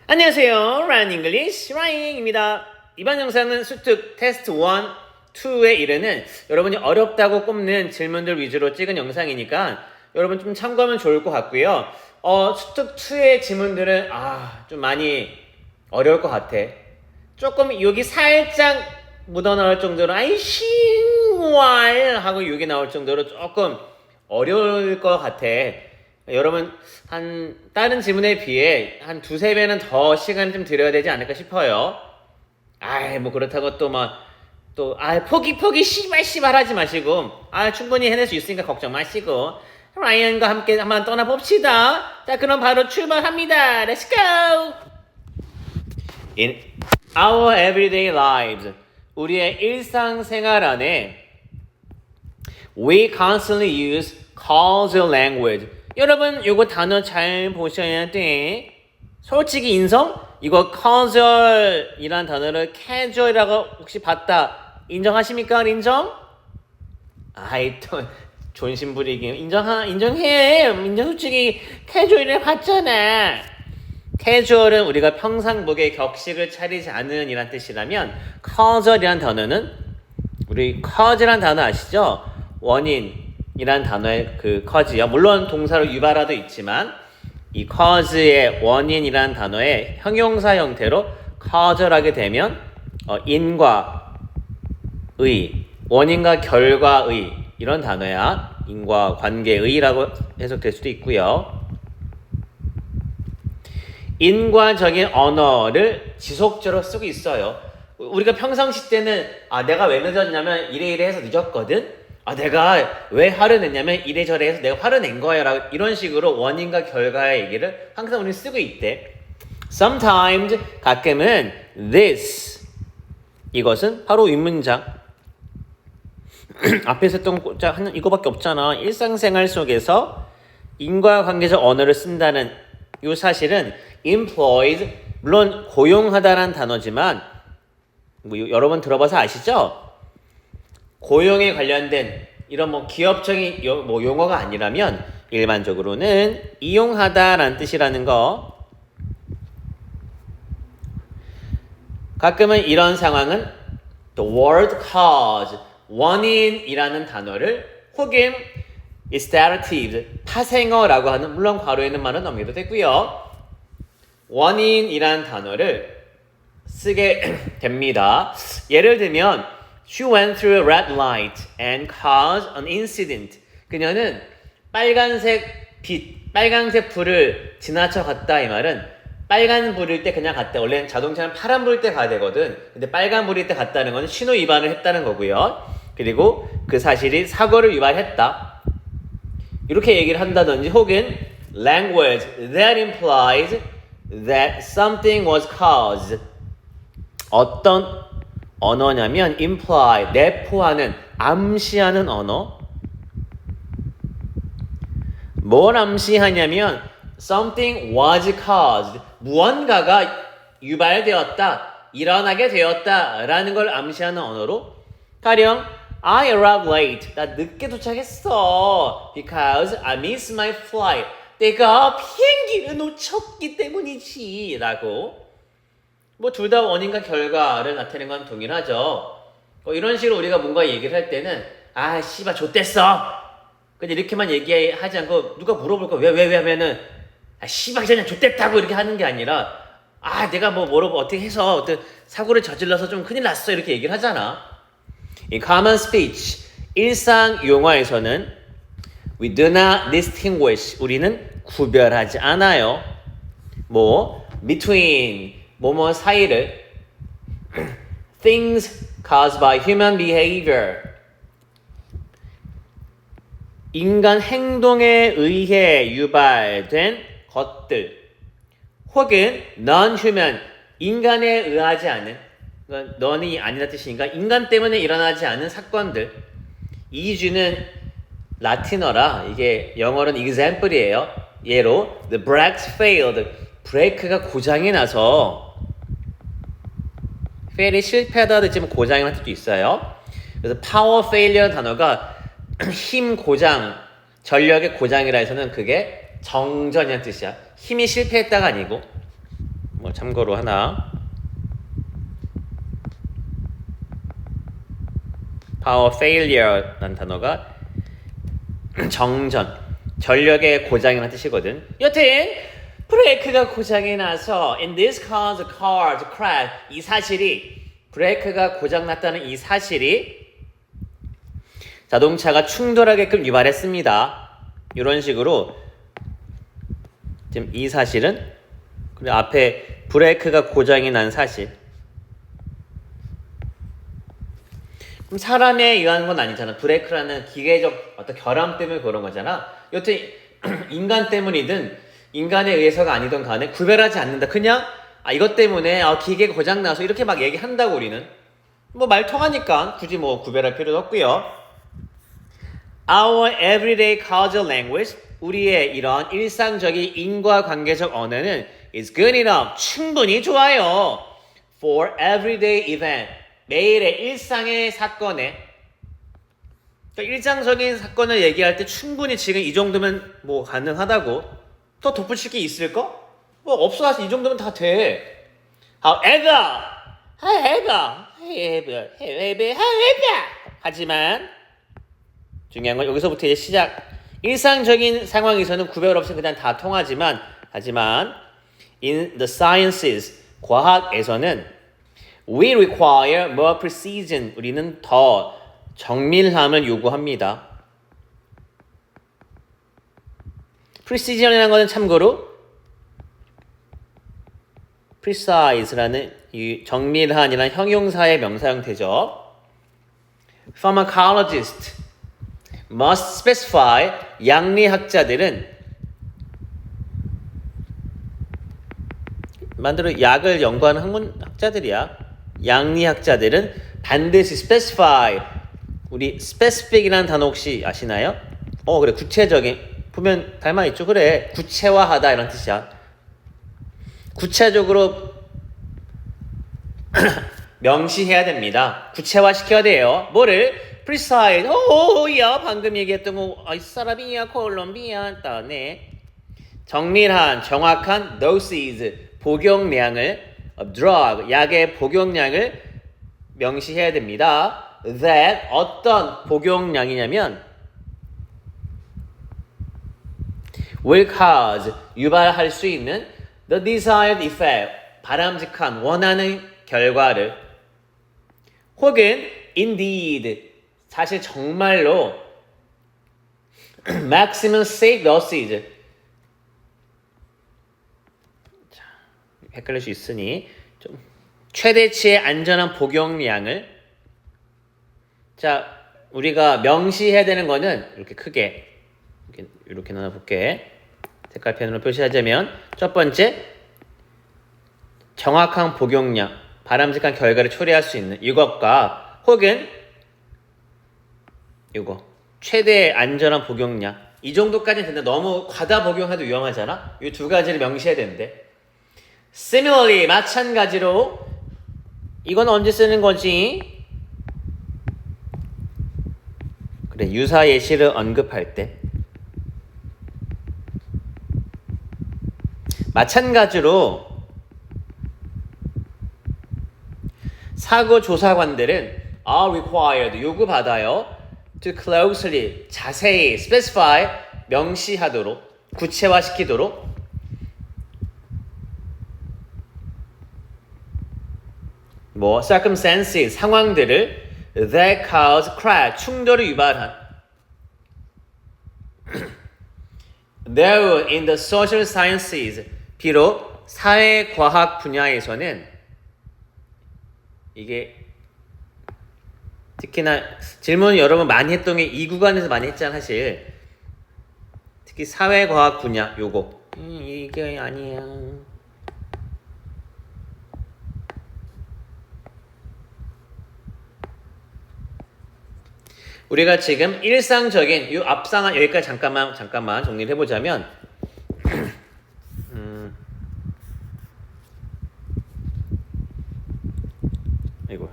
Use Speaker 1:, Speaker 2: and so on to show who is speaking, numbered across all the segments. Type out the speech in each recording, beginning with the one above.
Speaker 1: 안녕하세요. Ryan English Ryan입니다. 이번 영상은 수특 테스트 1, 2에 이르는 여러분이 어렵다고 꼽는 질문들 위주로 찍은 영상이니까 여러분 좀 참고하면 좋을 것 같고요. 수특 2의 질문들은 좀 많이 어려울 것 같아. 조금 여기 살짝 묻어나올 정도로 싱왈 하고 여기 나올 정도로 조금 어려울 것 같아. 여러분 다른 지문에 비해 한 두세 배는 더 시간 좀 들여야 되지 않을까 싶어요. 뭐 그렇다고 포기 씨발 하지 마시고 충분히 해낼 수 있으니까 걱정 마시고 라이언과 함께 한번 떠나봅시다. 자, 그럼 바로 출발합니다. Let's go! In our everyday lives, 우리의 일상생활 안에 we constantly use causal language. 여러분 요거 단어 잘 보셔야 돼. 솔직히 인정? 이거 causal이란 단어를 casual이라고 혹시 봤다 인정하십니까? 인정? 또 존심 부리기 인정해. 솔직히 casual을 봤잖아. casual은 우리가 평상복에 격식을 차리지 않는 이란 뜻이라면 causal이란 단어는 우리 cause란 단어 아시죠? 원인이란 단어의 그 cause요. 물론 동사로 유발화도 있지만 이 cause의 원인이란 단어의 형용사 형태로 causal하게 되면 인과 의, 원인과 결과의 이런 단어야. 인과 관계의라고 해석될 수도 있고요. 인과적인 언어를 지속적으로 쓰고 있어요. 우리가 평상시 때는 내가 왜 늦었냐면 이래 해서 늦었거든. 내가 왜 화를 냈냐면 이래저래 해서 내가 화를 낸 거야 라고 이런 식으로 원인과 결과의 얘기를 항상 우리는 쓰고 있대. Sometimes 가끔은 this 이것은 바로 윗문장 앞에서 했던 이거밖에 없잖아. 일상생활 속에서 인과관계적 언어를 쓴다는 이 사실은 employed 물론 고용하다란 단어지만 여러분 들어봐서 아시죠? 고용에 관련된 이런 기업적인 용어가 아니라면 일반적으로는 이용하다라는 뜻이라는 거. 가끔은 이런 상황은 the word cause 원인이라는 단어를 혹은 stative 파생어라고 하는 물론 괄호에 있는 말은 넘겨도 되고요. 원인이라는 단어를 쓰게 됩니다. 예를 들면 She went through a red light and caused an incident. 그녀는 빨간색 불을 지나쳐 갔다. 이 말은 빨간 불일 때 그냥 갔다. 원래는 자동차는 파란 불일 때 가야 되거든. 근데 빨간 불일 때 갔다는 건 신호 위반을 했다는 거고요. 그리고 그 사실이 사고를 유발했다. 이렇게 얘기를 한다든지 혹은 language that implies that something was caused. 어떤 언어냐면 imply, 내포하는, 암시하는 언어. 뭘 암시하냐면 something was caused. 무언가가 유발되었다, 일어나게 되었다라는 걸 암시하는 언어로 가령 I arrived late. 나 늦게 도착했어. Because I missed my flight. 내가 비행기를 놓쳤기 때문이지. 라고. 둘 다 원인과 결과를 나타내는 건 동일하죠. 이런 식으로 우리가 뭔가 얘기를 할 때는 씨발 좆됐어. 근데 이렇게만 얘기하지 않고 누가 물어볼 거 왜 하면은 씨발 그냥 좆됐다고 이렇게 하는 게 아니라 내가 뭐라고 어떻게 해서 어떤 사고를 저질러서 좀 큰일 났어 이렇게 얘기를 하잖아. In common speech 일상 용어에서는 we do not distinguish 우리는 구별하지 않아요. between 뭐뭐 사이를 things caused by human behavior 인간 행동에 의해 유발된 것들 혹은 non-human 인간에 의하지 않은 non이 아니라 뜻이니까 인간 때문에 일어나지 않은 사건들. 이주는 라틴어라 이게 영어로는 example이에요. 예로 the brakes failed 브레이크가 고장이 나서 fail이 실패하다 지금 고장이라는 뜻도 있어요. 그래서 power failure 단어가 힘 고장, 전력의 고장이라 해서는 그게 정전이라는 뜻이야. 힘이 실패했다가 아니고 뭐 참고로 하나. power failure라는 단어가 정전, 전력의 고장이라는 뜻이거든. 여튼 브레이크가 고장이 나서 in this cause the car to crash, 이 사실이 브레이크가 고장났다는 이 사실이 자동차가 충돌하게끔 유발했습니다. 이런 식으로 지금 이 사실은 그리고 앞에 브레이크가 고장이 난 사실. 그럼 사람에 의한 건 아니잖아. 브레이크라는 기계적 어떤 결함 때문에 그런 거잖아. 여튼 인간 때문이든 인간에 의해서가 아니든 간에 구별하지 않는다. 그냥 이것 때문에 기계 고장 나서 이렇게 막 얘기한다고 우리는. 뭐 말 통하니까 굳이 뭐 구별할 필요도 없고요. Our everyday causal language, 우리의 이런 일상적인 인과관계적 언어는 is good enough, 충분히 좋아요. For everyday event, 매일의 일상의 사건에, 그러니까 일상적인 사건을 얘기할 때 충분히 지금 이 정도면 뭐 가능하다고. 더 덧붙일 게 있을까? 뭐 없어. 사실 이 정도면 다 돼. However, 하지만 중요한 건 여기서부터 이제 시작. 일상적인 상황에서는 구별 없이 그냥 다 통하지만, 하지만 in the sciences, 과학에서는 we require more precision, 우리는 더 정밀함을 요구합니다. precision이라는 것은 참고로 precise라는 이 정밀한이라는 형용사의 명사 형태죠. pharmacologist must specify, 양리학자들은 만들어 약을 연구하는 학문학자들이야. 양리학자들은 반드시 specify, 우리 specific이라는 단어 혹시 아시나요? 그래, 구체적인, 보면 닮아있죠. 그래, 구체화하다 이런 뜻이야. 구체적으로 명시해야 됩니다. 구체화시켜야 돼요. 뭐를? precise, 야 방금 얘기했던 거 사라비아, 콜롬비아, 네. 정밀한, 정확한 doses, 복용량을 drug, 약의 복용량을 명시해야 됩니다. that, 어떤 복용량이냐면 will cause, 유발할 수 있는 the desired effect, 바람직한, 원하는 결과를, 혹은 indeed, 사실 정말로 maximum safe dosage, 자, 헷갈릴 수 있으니 좀 최대치의 안전한 복용량을, 자, 우리가 명시해야 되는 거는 이렇게 크게 이렇게 나눠볼게. 색깔펜으로 표시하자면 첫 번째, 정확한 복용량, 바람직한 결과를 초래할 수 있는 이것과 혹은 이거 최대 안전한 복용량, 이 정도까지는 된다. 너무 과다 복용해도 위험하잖아. 이 두 가지를 명시해야 되는데, similarly, 마찬가지로 이건 언제 쓰는 거지? 그래, 유사 예시를 언급할 때, 마찬가지로 사고 조사관들은 are required, 요구받아요. to closely, 자세히 specify, 명시하도록, 구체화시키도록 circumstances, 상황들을 that cause crash, 충돌을 유발한 though in the social sciences, 비록 사회과학 분야에서는 이게 특히나 질문 여러분 많이 했던 게 이 구간에서 많이 했잖아. 사실 특히 사회과학 분야 요거 이게 아니야. 우리가 지금 일상적인 이 앞상한 여기까지 잠깐만 정리를 해보자면 이거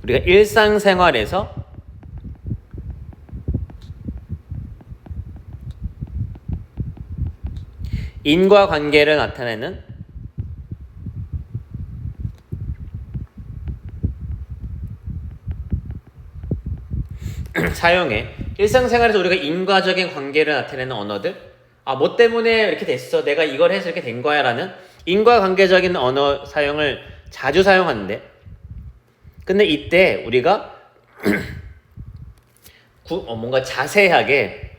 Speaker 1: 우리가 일상생활에서 인과관계를 나타내는 사용해. 일상생활에서 우리가 인과적인 관계를 나타내는 언어들, 뭐 때문에 이렇게 됐어, 내가 이걸 해서 이렇게 된 거야 라는 인과관계적인 언어 사용을 자주 사용하는데, 근데 이때 우리가 뭔가 자세하게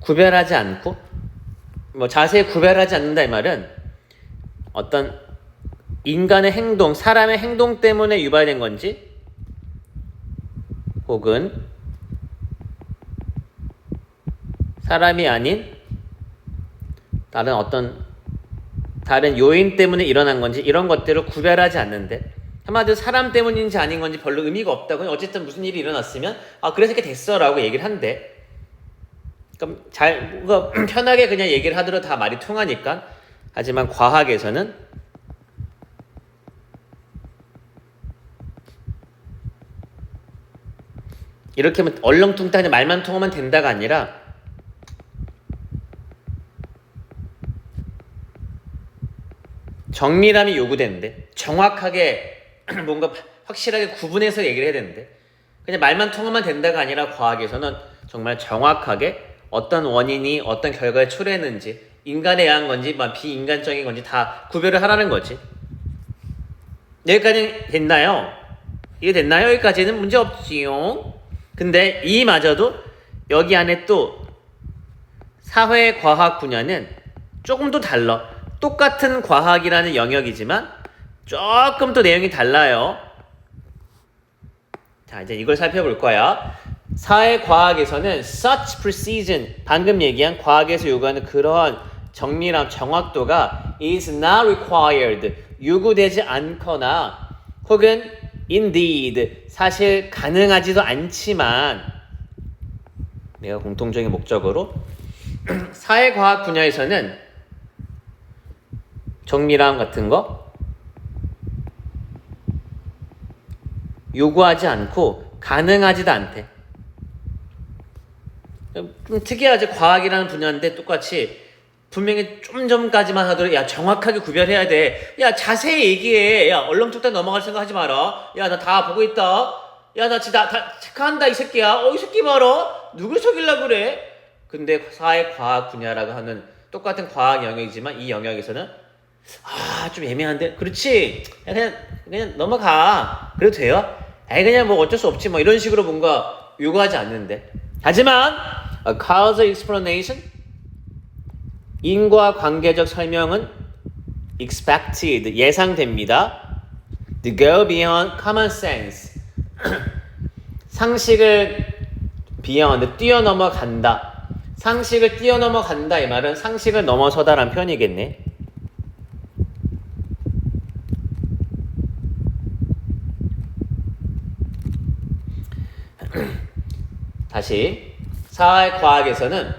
Speaker 1: 구별하지 않고, 자세히 구별하지 않는다 이 말은 어떤 인간의 행동, 사람의 행동 때문에 유발된 건지, 혹은 사람이 아닌 다른 어떤 다른 요인 때문에 일어난 건지, 이런 것들을 구별하지 않는데, 한마디로 사람 때문인지 아닌 건지 별로 의미가 없다고, 어쨌든 무슨 일이 일어났으면 그래서 이렇게 됐어 라고 얘기를 한대. 그럼 뭔가 편하게 그냥 얘기를 하더라도 다 말이 통하니까. 하지만 과학에서는 이렇게 하면 얼렁뚱땅 말만 통하면 된다가 아니라 정밀함이 요구되는데, 정확하게 뭔가 확실하게 구분해서 얘기를 해야 되는데, 그냥 말만 통하면 된다가 아니라 과학에서는 정말 정확하게 어떤 원인이 어떤 결과에 초래했는지, 인간에 의한 건지 비인간적인 건지 다 구별을 하라는 거지. 여기까지 됐나요? 이게 됐나요? 여기까지는 문제 없지요. 근데 이마저도 여기 안에 또 사회과학 분야는 조금 더 달라. 똑같은 과학이라는 영역이지만 조금 더 내용이 달라요. 자, 이제 이걸 살펴볼 거야. 사회과학에서는 such precision, 방금 얘기한 과학에서 요구하는 그러한 정밀함, 정확도가 is not required, 요구되지 않거나, 혹은 indeed, 사실 가능하지도 않지만, 내가 공통적인 목적으로 사회과학 분야에서는 정밀함 같은 거 요구하지 않고 가능하지도 않대. 좀 특이하지. 과학이라는 분야인데 똑같이 분명히 좀 전까지만 하더라도 정확하게 구별해야 돼. 자세히 얘기해. 얼렁뚱땅 넘어갈 생각 하지 마라. 나 다 보고 있다. 나 진짜 다 체크한다 이 새끼야. 이 새끼 봐라. 누굴 속이려고 그래. 근데 사회과학 분야라고 하는 똑같은 과학 영역이지만 이 영역에서는 좀 애매한데? 그렇지. 그냥 넘어가. 그래도 돼요? 그냥 어쩔 수 없지. 이런 식으로 뭔가 요구하지 않는데. 하지만 a causal explanation, 인과관계적 설명은 expected, 예상됩니다. to go beyond common sense, 상식을 beyond, 뛰어넘어간다. 상식을 뛰어넘어간다 이 말은 상식을 넘어서다라는 표현이겠네. 다시, 사회과학에서는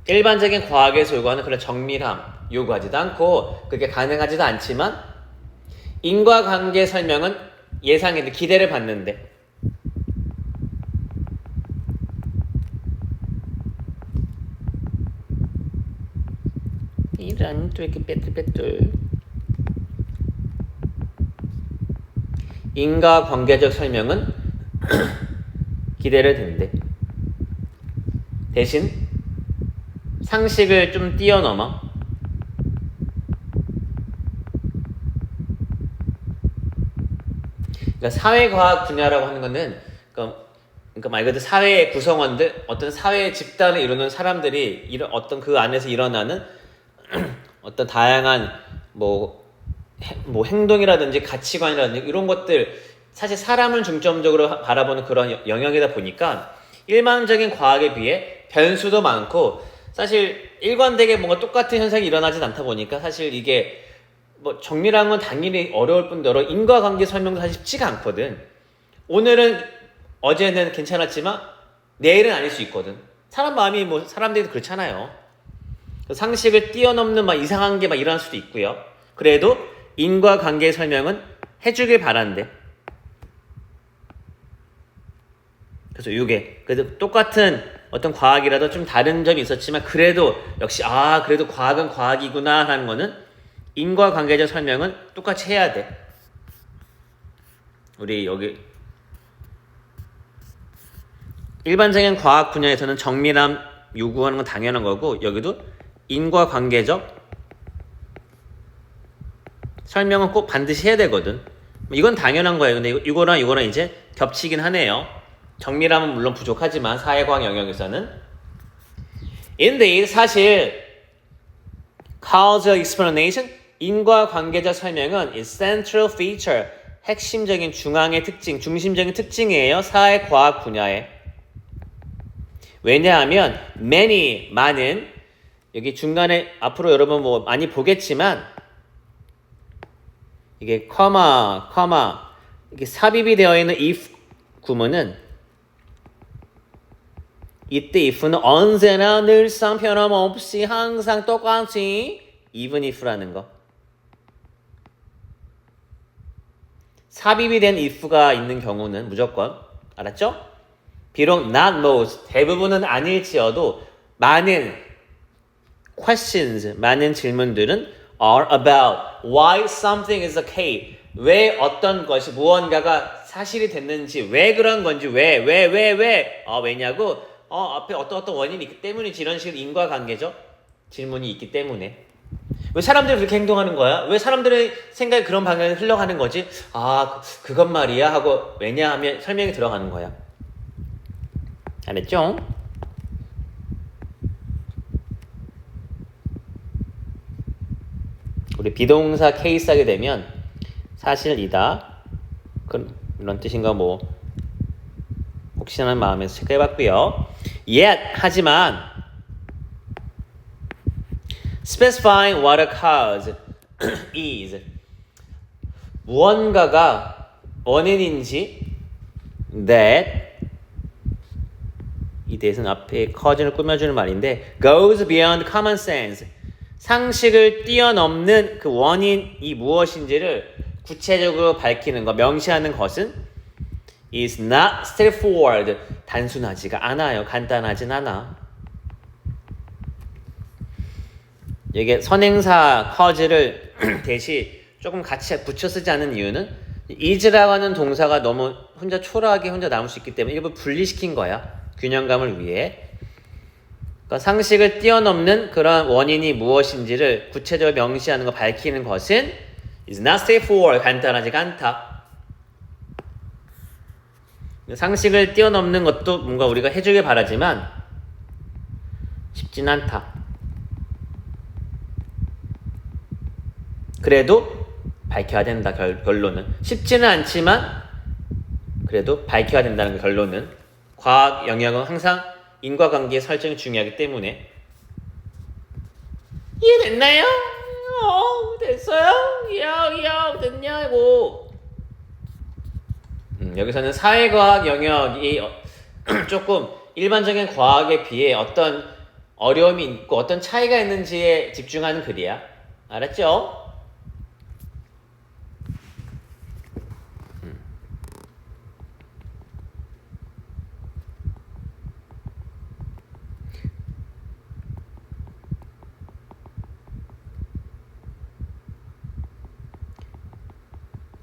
Speaker 1: 일반적인 과학에서 요구하는 그런 정밀함 요구하지도 않고 그게 가능하지도 않지만, 인과관계 설명은 예상인데 기대를 받는데, 이런 또 이렇게 빼뚤빼뚤, 인과관계적 설명은 기대를 된대. 대신 상식을 좀 뛰어넘어 그러니까 사회과학 분야라고 하는 거는 그러니까 말 그대로 사회의 구성원들, 어떤 사회의 집단을 이루는 사람들이 어떤 그 안에서 일어나는 어떤 다양한 행동이라든지 가치관이라든지 이런 것들, 사실 사람을 중점적으로 바라보는 그런 영역이다 보니까 일반적인 과학에 비해 변수도 많고, 사실 일관되게 뭔가 똑같은 현상이 일어나진 않다 보니까 사실 이게 정밀한 건 당연히 어려울 뿐더러 인과관계 설명도 사실 쉽지가 않거든. 어제는 괜찮았지만 내일은 아닐 수 있거든. 사람 마음이 사람들이 그렇잖아요. 상식을 뛰어넘는 이상한 게 일어날 수도 있고요. 그래도 인과관계 설명은 해주길 바란대. 그래서 이게 그래도 똑같은 어떤 과학이라도 좀 다른 점이 있었지만 그래도 역시 그래도 과학은 과학이구나 하는 거는 인과관계적 설명은 똑같이 해야 돼. 우리 여기 일반적인 과학 분야에서는 정밀함 요구하는 건 당연한 거고 여기도 인과관계적 설명은 꼭 반드시 해야 되거든. 이건 당연한 거예요. 근데 이거랑 이제 겹치긴 하네요. 정밀함은 물론 부족하지만 사회과학 영역에서는 Indeed, 사실 causal explanation, 인과관계적 설명은 is central feature, 핵심적인 중앙의 특징, 중심적인 특징이에요. 사회과학 분야에. 왜냐하면 many, 많은, 여기 중간에 앞으로 여러분 뭐 많이 보겠지만 이게 커마 이게 삽입이 되어 있는 if 구문은 이때 if는 언제나 늘상 변함없이 항상 똑같이 even if라는 거. 삽입이 된 if가 있는 경우는 무조건 알았죠? 비록 not most 대부분은 아닐지어도 많은 questions 많은 질문들은 are about why something is okay. 왜 어떤 것이 무언가가 사실이 됐는지 왜 그런 건지 왜냐고 앞에 어떤 원인이 있기 때문이지 이런 식으로 인과관계죠. 질문이 있기 때문에 왜 사람들이 그렇게 행동하는 거야? 왜 사람들의 생각이 그런 방향으로 흘러가는 거지? 그것 말이야 하고 왜냐하면 설명이 들어가는 거야. 알았죠? 우리 비동사 케이스 하게 되면 사실이다 그런 뜻인가 뭐 혹시나 하는 마음에서 체크해봤고요. Yet 하지만 specifying what a cause is 무언가가 원인인지 that 이 대해서는 앞에 cause를 꾸며주는 말인데 goes beyond common sense 상식을 뛰어넘는 그 원인이 무엇인지를 구체적으로 밝히는 것, 명시하는 것은 is not straightforward. 단순하지가 않아요. 간단하진 않아. 이게 선행사 cause를 대신 조금 같이 붙여 쓰지 않은 이유는 is라고 하는 동사가 너무 혼자 초라하게 혼자 남을 수 있기 때문에 일부 분리시킨 거야. 균형감을 위해. 그러니까 상식을 뛰어넘는 그런 원인이 무엇인지를 구체적으로 명시하는 거 밝히는 것은 is not straightforward. 간단하지가 않다. 상식을 뛰어넘는 것도 뭔가 우리가 해주길 바라지만 쉽진 않다. 그래도 밝혀야 된다. 결론은 쉽지는 않지만 그래도 밝혀야 된다는 결론은 과학 영역은 항상 인과관계 설정이 중요하기 때문에 이해됐나요? 됐어요? 됐냐고. 여기서는 사회과학 영역이 조금 일반적인 과학에 비해 어떤 어려움이 있고 어떤 차이가 있는지에 집중하는 글이야. 알았죠?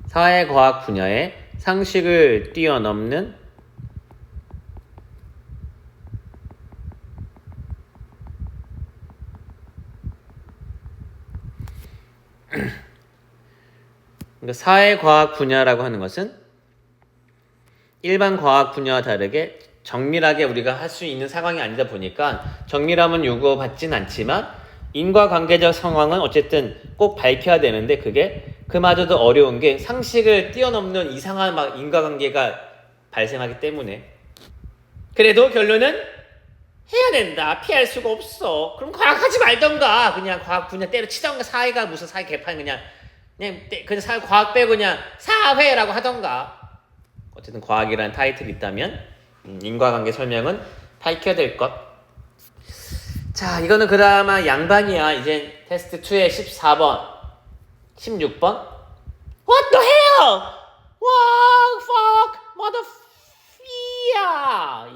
Speaker 1: 사회과학 분야의 상식을 뛰어넘는 그러니까 사회과학 분야라고 하는 것은 일반 과학 분야와 다르게 정밀하게 우리가 할 수 있는 상황이 아니다 보니까 정밀함은 요구받진 않지만 인과관계적 상황은 어쨌든 꼭 밝혀야 되는데 그게 그마저도 어려운 게 상식을 뛰어넘는 이상한 막 인과관계가 발생하기 때문에 그래도 결론은 해야 된다. 피할 수가 없어. 그럼 과학하지 말던가. 그냥 과학 분야 때려치던가. 사회가 무슨 사회 개판 그냥 사회 과학 빼고 그냥 사회라고 하던가. 어쨌든 과학이라는 타이틀이 있다면 인과관계 설명은 밝혀야 될 것. 자, 이거는 그나마 양반이야. 이제 테스트 2의 14번, 16번. What the hell? What fuck, motherfucker?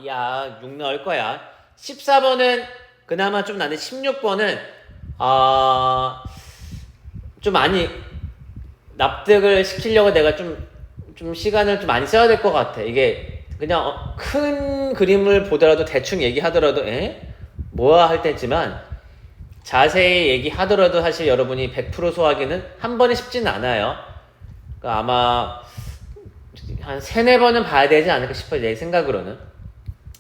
Speaker 1: 야, 6 넣을 거야. 14번은 그나마 좀 나는데 16번은 좀 많이 납득을 시키려고 내가 좀 시간을 좀 많이 써야 될 것 같아. 이게 그냥 큰 그림을 보더라도 대충 얘기하더라도 뭐야 할 때지만 자세히 얘기하더라도 사실 여러분이 100% 소화하기는 한 번에 쉽지는 않아요. 그러니까 아마 한 3, 4번은 봐야 되지 않을까 싶어요. 내 생각으로는.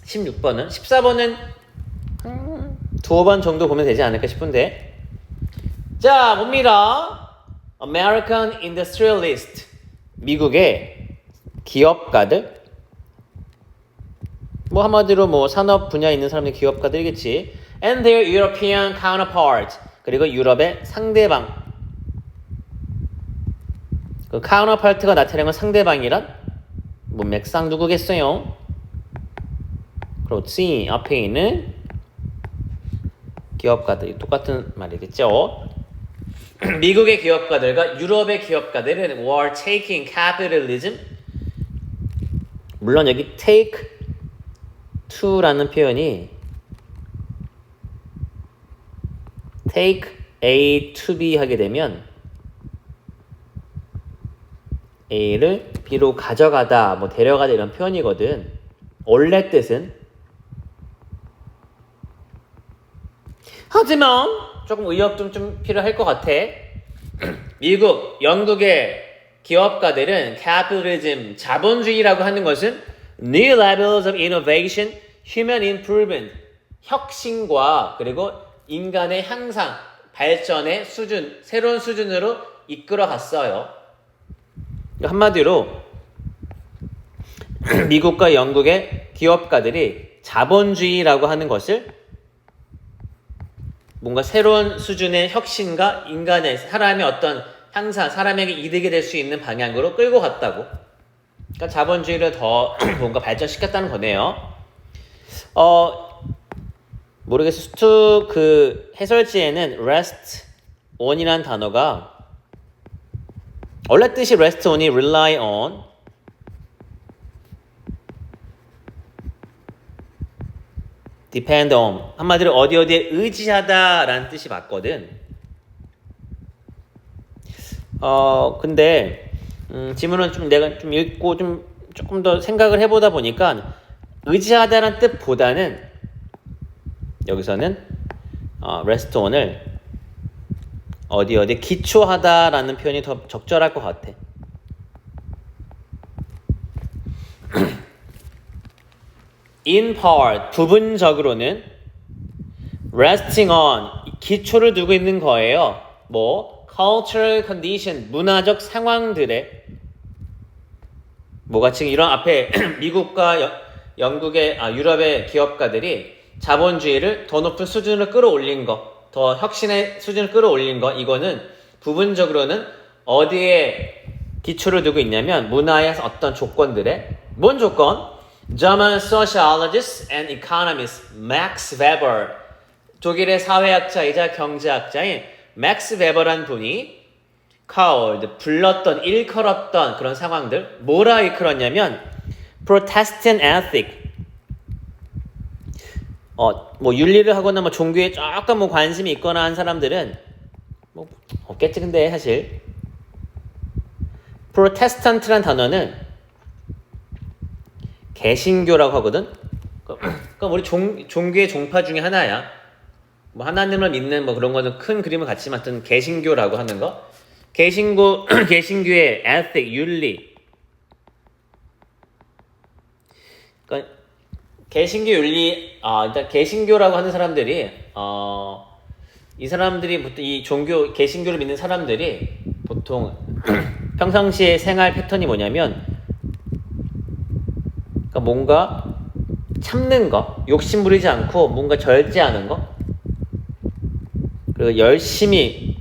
Speaker 1: 16번은 14번은 두어 번 정도 보면 되지 않을까 싶은데. 자, 봅니다. American Industrialist. 미국의 기업가들. 뭐 한마디로 뭐 산업 분야에 있는 사람들이 기업가들이겠지. And their European counterpart. 그리고 유럽의 상대방. 그 counterpart가 나타내는 건 상대방이란 뭐 맥상 누구겠어요? 그렇지. 앞에 있는 기업가들이 똑같은 말이겠죠. 미국의 기업가들과 유럽의 기업가들은 were taking capitalism. 물론 여기 take to라는 표현이 take A to B 하게 되면 A를 B로 가져가다, 뭐 데려가다 이런 표현이거든. 원래 뜻은. 하지만 조금 의역 좀 필요할 것 같아. 미국, 영국의 기업가들은 capitalism, 자본주의라고 하는 것은 new levels of innovation, human improvement, 혁신과 그리고 인간의 향상, 발전의 수준, 새로운 수준으로 이끌어 갔어요. 한마디로 미국과 영국의 기업가들이 자본주의라고 하는 것을 뭔가 새로운 수준의 혁신과 인간의 사람의 어떤 향상, 사람에게 이득이 될 수 있는 방향으로 끌고 갔다고. 그러니까 자본주의를 더 뭔가 발전시켰다는 거네요. 모르겠어. 수트 그 해설지에는 rest on이라는 단어가 원래 뜻이 rest on이 rely on, depend on, 한마디로 어디에 의지하다라는 뜻이 맞거든. 근데 지문은 좀 내가 좀 읽고 조금 더 생각을 해보다 보니까 의지하다라는 뜻보다는 여기서는 rest on을 어디에 기초하다라는 표현이 더 적절할 것 같아. In part, 부분적으로는 resting on, 기초를 두고 있는 거예요. 뭐 cultural condition, 문화적 상황들에 뭐가 지금 이런 앞에 미국과 영국의 유럽의 기업가들이 자본주의를 더 높은 수준으로 끌어올린 거, 더 혁신의 수준을 끌어올린 거, 이거는 부분적으로는 어디에 기초를 두고 있냐면 문화의 어떤 조건들에. 뭔 조건? German sociologist and economist Max Weber, 독일의 사회학자이자 경제학자인 맥스 웨버란 분이 called, 불렀던, 일컬었던 그런 상황들. 뭐라 일컬었냐면 Protestant ethic, 뭐 윤리를 하거나 뭐 종교에 조금 뭐 관심이 있거나 한 사람들은 뭐 없겠지. 근데 사실 프로테스탄트란 단어는 개신교라고 하거든. 그러니까 우리 종교의 종파 중에 하나야. 뭐 하나님을 믿는 뭐 그런 거는 큰 그림을 갖지만 어떤 개신교라고 하는 거. 개신교의 ethic, 윤리. 그러니까 개신교 윤리, 일단 개신교라고 하는 사람들이, 이 사람들이 보통 이 종교, 개신교를 믿는 사람들이 보통 평상시의 생활 패턴이 뭐냐면, 그러니까 뭔가 참는 거, 욕심 부리지 않고 뭔가 절제하는 거, 그리고 열심히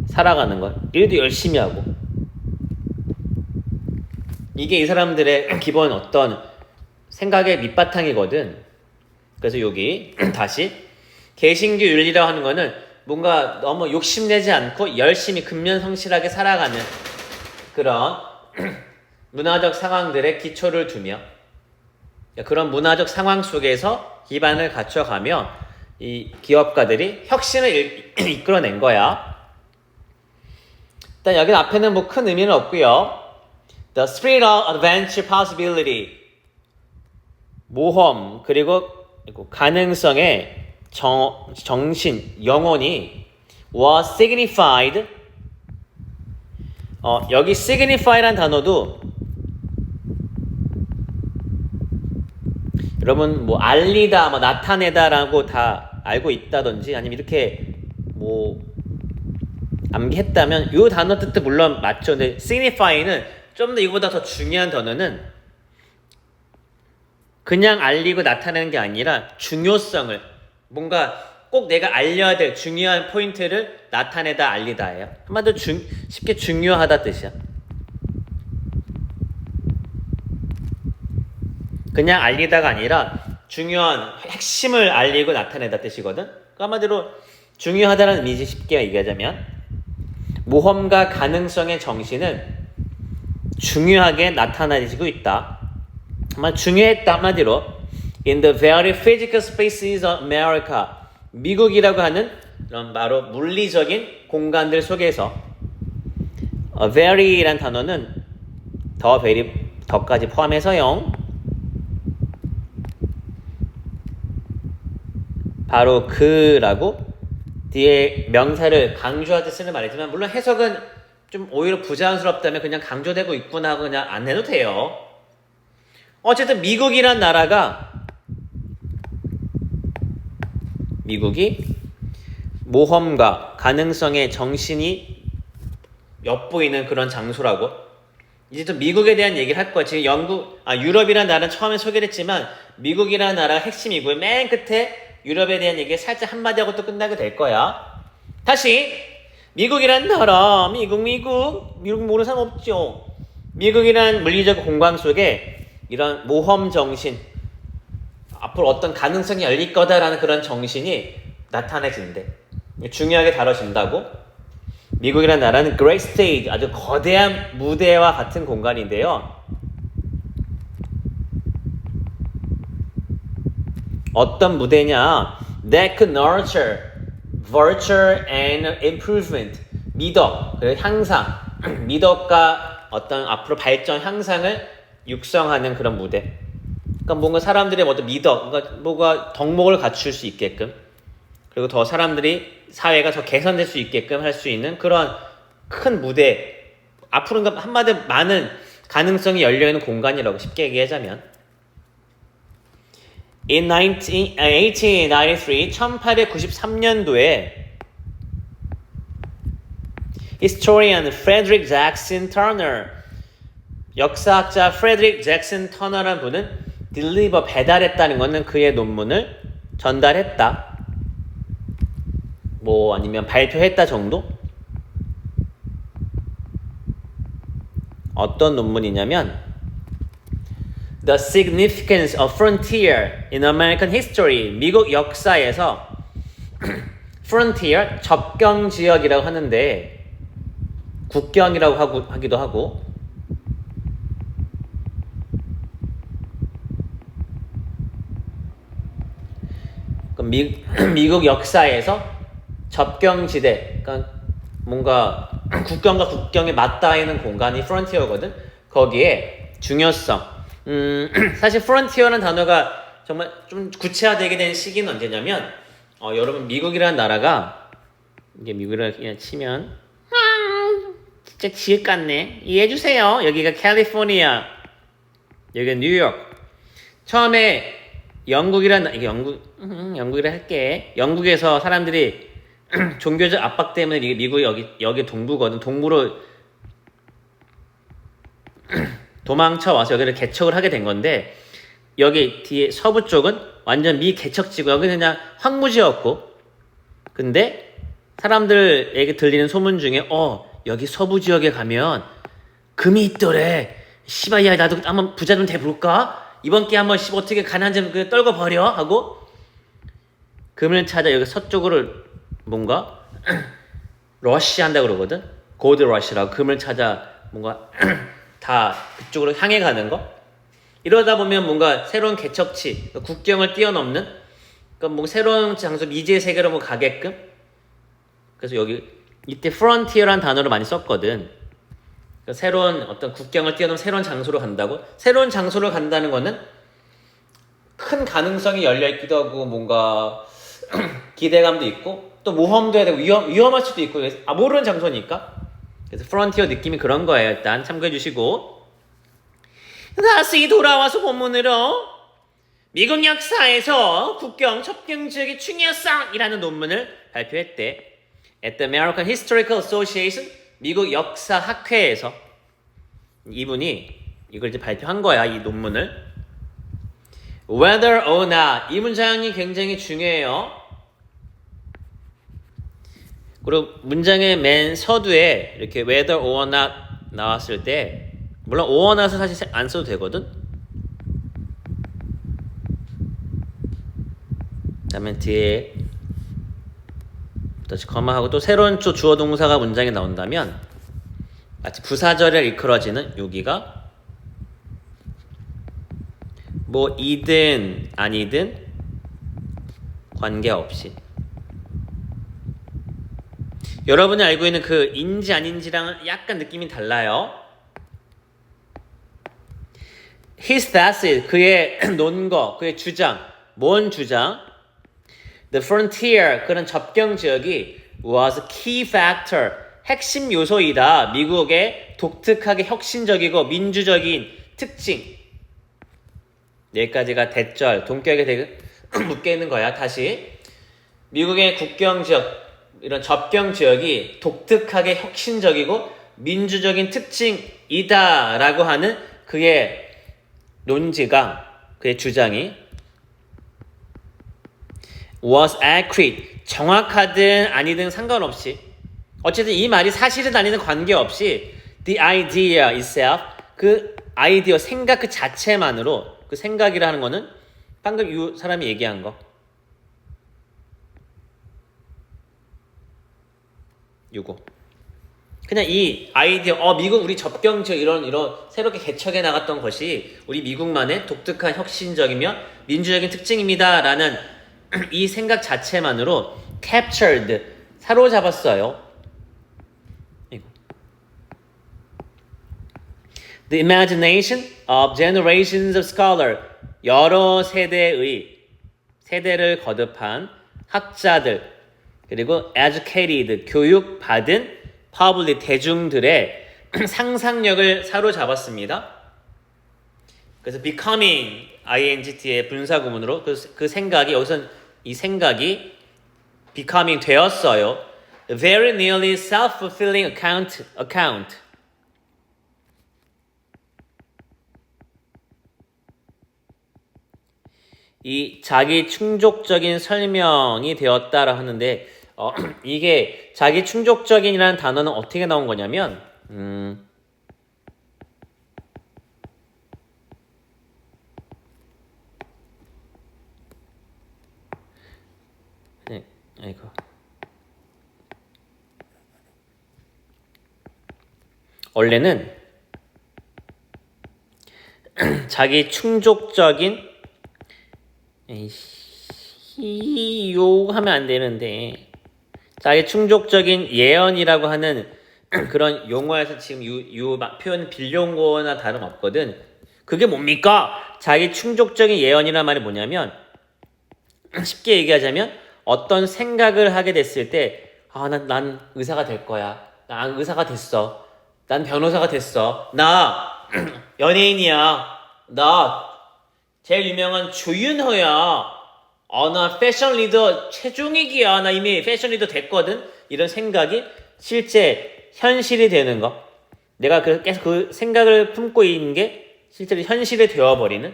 Speaker 1: 살아가는 거, 일도 열심히 하고. 이게 이 사람들의 기본 어떤 생각의 밑바탕이거든. 그래서 여기 다시 개신교 윤리라고 하는 거는 뭔가 너무 욕심내지 않고 열심히 근면성실하게 살아가는 그런 문화적 상황들의 기초를 두며 그런 문화적 상황 속에서 기반을 갖춰가며 이 기업가들이 혁신을 이끌어낸 거야. 일단 여기 앞에는 뭐 큰 의미는 없고요. The spirit of adventure possibility. 모험 그리고 가능성의 정신, 영혼이 was signified. 여기 signify란 단어도 여러분 뭐 알리다, 뭐 나타내다라고 다 알고 있다든지 아니면 이렇게 뭐 암기했다면 이 단어 뜻도 물론 맞죠. 근데 signify는 좀 더 이거보다 더 중요한 단어는 그냥 알리고 나타내는 게 아니라 중요성을 뭔가 꼭 내가 알려야 될 중요한 포인트를 나타내다 알리다예요. 한마디로 쉽게 중요하다 뜻이야. 그냥 알리다가 아니라 중요한 핵심을 알리고 나타내다 뜻이거든. 한마디로 중요하다는 의미지. 쉽게 얘기하자면 모험과 가능성의 정신은 중요하게 나타나지고 있다. 정말 중요했다. 한마디로 In the very physical spaces of America, 미국이라고 하는 이런 바로 물리적인 공간들 속에서 very란 단어는 더, very, 더까지 포함해서요. 바로 그라고 뒤에 명사를 강조하듯 쓰는 말이지만 물론 해석은 좀 오히려 부자연스럽다면 그냥 강조되고 있구나 하고 그냥 안 해도 돼요. 어쨌든 미국이란 나라가 미국이 모험과 가능성의 정신이 엿보이는 그런 장소라고. 이제 또 미국에 대한 얘기를 할 거야. 지금 유럽이라는 나라는 처음에 소개를 했지만 미국이라는 나라가 핵심이고요. 맨 끝에 유럽에 대한 얘기 살짝 한마디 하고 또 끝나게 될 거야. 다시 미국이란 나라, 미국 모르는 사람 없죠. 미국이란 물리적 공간 속에 이런 모험 정신, 앞으로 어떤 가능성이 열릴 거다라는 그런 정신이 나타내진대. 중요하게 다뤄진다고. 미국이란 나라는 Great Stage, 아주 거대한 무대와 같은 공간인데요. 어떤 무대냐? That could nurture, virtue and improvement. 미덕, 그리고 향상, 미덕과 어떤 앞으로 발전, 향상을 육성하는 그런 무대. 그러니까 뭔가 사람들의 어떤 미덕, 그러니까 뭔가 덕목을 갖출 수 있게끔, 그리고 더 사람들이 사회가 더 개선될 수 있게끔 할 수 있는 그런 큰 무대. 앞으로 한마디로 많은 가능성이 열려있는 공간이라고 쉽게 얘기하자면. In 1893, 1893년도에 historian Frederick Jackson Turner, 역사학자 프레드릭 잭슨 터너라는 분은 deliver, 배달했다는 것은 그의 논문을 전달했다. 뭐 아니면 발표했다 정도? 어떤 논문이냐면 The Significance of Frontier in American History, 미국 역사에서 frontier, 접경 지역이라고 하는데 국경이라고 하기도 하고 미국 역사에서 접경지대, 그러니까 뭔가 국경과 국경에 맞닿아 있는 공간이 프론티어거든. 거기에 중요성. 사실 프론티어라는 단어가 정말 좀 구체화되게 된 시기는 언제냐면, 여러분 미국이라는 나라가 이게 미국이라고 그냥 치면 진짜 지읒 같네. 이해해주세요. 여기가 캘리포니아, 여기가 뉴욕. 처음에 영국이란 이게 영국이라 할게. 영국에서 사람들이 종교적 압박 때문에 미국이 여기 동부거든. 동부로 도망쳐 와서 여기를 개척을 하게 된 건데 여기 뒤에 서부 쪽은 완전 미개척지고 여기는 그냥 황무지였고, 근데 사람들에게 들리는 소문 중에 여기 서부 지역에 가면 금이 있더래. 씨발 야 나도 한번 부자 좀 돼볼까? 이번 기회에 한번 어떻게 가난한 좀 떨궈 버려 하고 금을 찾아 여기 서쪽으로 뭔가 러시 한다 그러거든. 골드 러시라고 금을 찾아 뭔가 다 그쪽으로 향해 가는 거. 이러다 보면 뭔가 새로운 개척치, 국경을 뛰어넘는, 그러니까 뭔가 새로운 장소, 미지의 세계로 뭐 가게끔. 그래서 여기 이때 frontier라는 단어를 많이 썼거든. 그러니까 새로운 어떤 국경을 뛰어넘는 새로운 장소로 간다고. 새로운 장소로 간다는 거는 큰 가능성이 열려 있기도 하고 뭔가 기대감도 있고 또 모험도 해야 되고 위험할 수도 있고 모르는 장소니까. 그래서 frontier 느낌이 그런 거예요. 일단 참고해 주시고. 다시 돌아와서 본문으로 미국 역사에서 국경 접경 지역의 중요성이라는 논문을 발표했대. At the American Historical Association, 미국 역사학회에서 이분이 이걸 이제 발표한 거야, 이 논문을. Whether or not, 이 문장이 굉장히 중요해요. 그리고 문장의 맨 서두에 이렇게 whether or not 나왔을 때 물론 or not은 사실 안 써도 되거든. 그다음에 뒤에 다시 거마하고 또 새로운 주어 동사가 문장에 나온다면 마치 부사절에 이끌어지는 여기가 뭐 이든 아니든 관계없이 여러분이 알고 있는 그 인지 아닌지랑은 약간 느낌이 달라요. His thesis, 그의 논거, 그의 주장, 뭔 주장? The frontier, 그런 접경 지역이 was a key factor, 핵심 요소이다. 미국의 독특하게 혁신적이고 민주적인 특징. 여기까지가 대절, 동격에 되게 묶여 있는 거야. 다시 미국의 국경 지역, 이런 접경 지역이 독특하게 혁신적이고 민주적인 특징이다라고 하는 그의 논지가, 그의 주장이 was accurate, 정확하든 아니든 상관없이 어쨌든 이 말이 사실은 아니든 관계없이 the idea itself, 그 아이디어, 생각 그 자체만으로, 그 생각이라는 거는 방금 이 사람이 얘기한 거 요거 그냥 이 아이디어, 미국 우리 접경 지역 이런 새롭게 개척해 나갔던 것이 우리 미국만의 독특한 혁신적이며 민주적인 특징입니다라는 이 생각 자체만으로 captured, 사로잡았어요. The imagination of generations of scholars, 여러 세대를 거듭한 학자들, 그리고 educated, 교육받은 public, 대중들의 상상력을 사로잡았습니다. 그래서 becoming, ingt의 분사구문으로 그 생각이, 여기서는 이 생각이 becoming 되었어요. Very nearly self-fulfilling account. 이 자기 충족적인 설명이 되었다라 하는데 이게 자기 충족적인이라는 단어는 어떻게 나온 거냐면 아이고. 원래는 자기 충족적인 욕 하면 안 되는데 자기 충족적인 예언이라고 하는 그런 용어에서 지금 요 표현 빌려온 거나 다름없거든. 그게 뭡니까? 자기 충족적인 예언이란 말이 뭐냐면 쉽게 얘기하자면 어떤 생각을 하게 됐을 때 난 의사가 될 거야. 난 의사가 됐어. 난 변호사가 됐어. 나 연예인이야. 나 제일 유명한 조윤호야. 나 패션 리더 최종익이야. 나 이미 패션 리더 됐거든. 이런 생각이 실제 현실이 되는 거. 내가 계속 그 생각을 품고 있는 게 실제로 현실이 되어버리는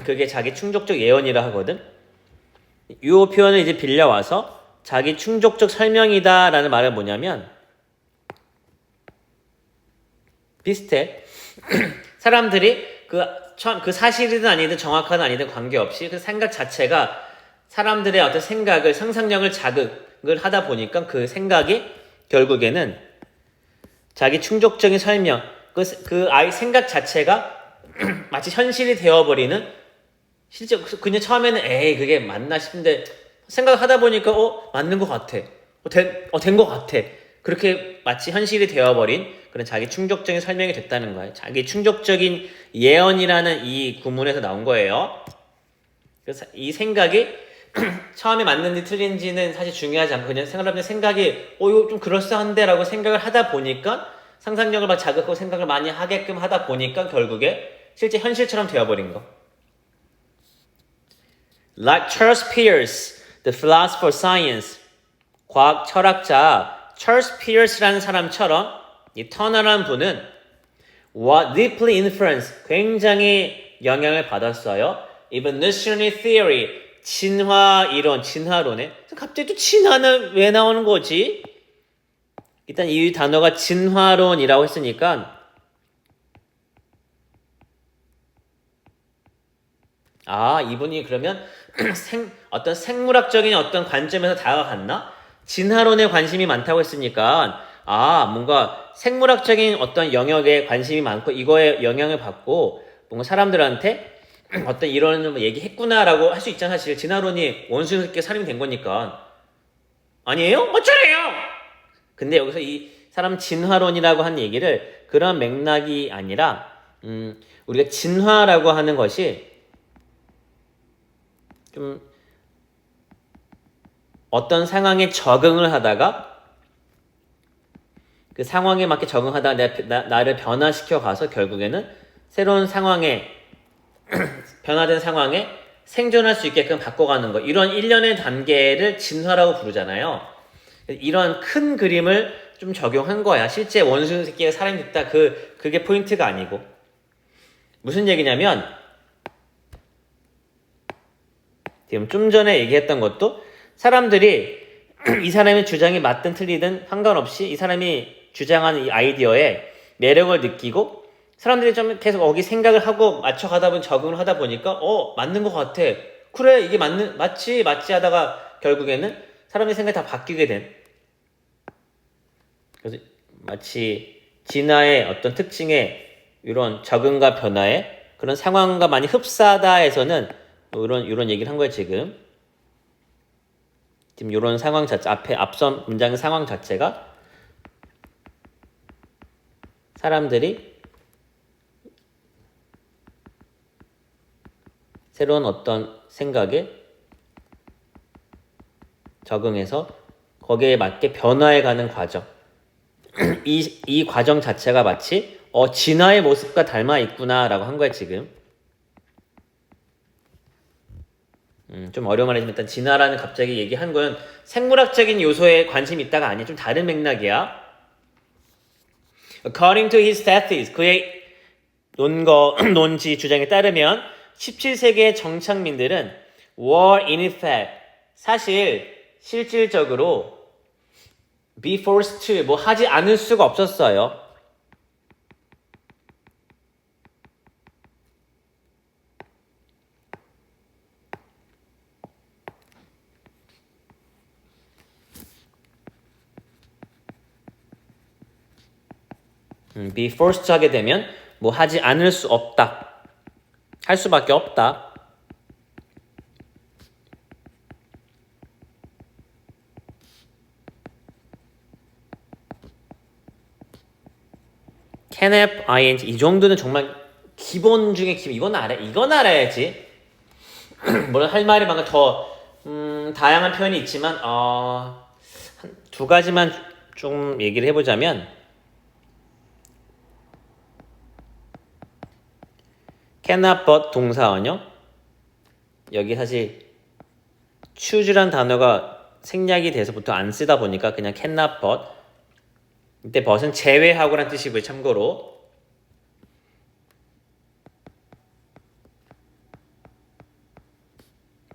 Speaker 1: 그게 자기 충족적 예언이라 하거든. 이 표현을 이제 빌려와서 자기 충족적 설명이다라는 말은 뭐냐면 비슷해. 사람들이 그 사실이든 아니든 정확하든 아니든 관계없이 그 생각 자체가 사람들의 어떤 생각을, 상상력을 자극을 하다 보니까 그 생각이 결국에는 자기 충족적인 설명, 그 아이 생각 자체가 마치 현실이 되어버리는, 실제 그냥 처음에는 에이 그게 맞나 싶은데 생각하다 보니까 맞는 것 같아, 된 것 같아, 그렇게 마치 현실이 되어버린 그런 자기 충족적인 설명이 됐다는 거예요. 자기 충족적인 예언이라는 이 구문에서 나온 거예요. 그래서 이 생각이 처음에 맞는지 틀린지는 사실 중요하지 않고 그냥 생각하면 생각이 이거 좀 그럴싸한데 라고 생각을 하다 보니까 상상력을 막 자극하고 생각을 많이 하게끔 하다 보니까 결국에 실제 현실처럼 되어버린 거. Like Charles Peirce, the philosopher of science, 과학 철학자 찰스 피어스라는 사람처럼 이 터너라는 분은 what deeply influenced, 굉장히 영향을 받았어요. evolutionary theory, 진화 이론, 진화론에. 갑자기 또 진화는 왜 나오는 거지? 일단 이 단어가 진화론이라고 했으니까 이분이 그러면 어떤 생물학적인 어떤 관점에서 다가갔나? 진화론에 관심이 많다고 했으니까 뭔가 생물학적인 어떤 영역에 관심이 많고 이거에 영향을 받고 뭔가 사람들한테 어떤 이론을 얘기했구나라고 할 수 있잖아. 사실 진화론이 원수스럽게 사람이 된 거니까. 아니에요? 어쩌래요? 근데 여기서 이 사람 진화론이라고 한 얘기를 그런 맥락이 아니라 우리가 진화라고 하는 것이 좀 어떤 상황에 적응을 하다가 그 상황에 맞게 적응하다가 나를 변화시켜 가서 결국에는 새로운 상황에 변화된 상황에 생존할 수 있게끔 바꿔가는 거, 이런 일련의 단계를 진화라고 부르잖아요. 이런 큰 그림을 좀 적용한 거야. 실제 원숭이 새끼가 사람이 됐다 그게 포인트가 아니고. 무슨 얘기냐면 지금 좀 전에 얘기했던 것도 사람들이 이 사람의 주장이 맞든 틀리든 상관없이 이 사람이 주장하는 이 아이디어에 매력을 느끼고 사람들이 좀 계속 거기 생각을 하고 맞춰가다 보니 적응을 하다 보니까 맞는 것 같아, 그래 이게 맞지 하다가 결국에는 사람의 생각이 다 바뀌게 된, 그래서 마치 진화의 어떤 특징에 이런 적응과 변화에 그런 상황과 많이 흡사하다에서는 이런 얘기를 한 거예요. 지금 이런 상황 자체, 앞선 문장의 상황 자체가 사람들이 새로운 어떤 생각에 적응해서 거기에 맞게 변화해가는 과정. 이 과정 자체가 마치 진화의 모습과 닮아 있구나라고 한 거야 지금. 좀 어려운 말이지만 일단 진화라는 갑자기 얘기한 건 생물학적인 요소에 관심이 있다가 아니야. 좀 다른 맥락이야. According to his thesis, 그의 논지 주장에 따르면 17세기의 정착민들은 were in effect, 사실 실질적으로 be forced to, 하지 않을 수가 없었어요. be forced 하게 되면 하지 않을 수 없다, 할 수밖에 없다. can have ing, 이 정도는 정말 기본 중에 기본. 이건 알아야지. 물론 할 말이 많고 더 다양한 표현이 있지만 한 두 가지만 좀 얘기를 해보자면 cannot but 동사원형, 여기 사실 choose란 단어가 생략이 돼서 보통 안 쓰다 보니까 그냥 cannot but, 이때 but은 제외하고란 뜻이고요. 참고로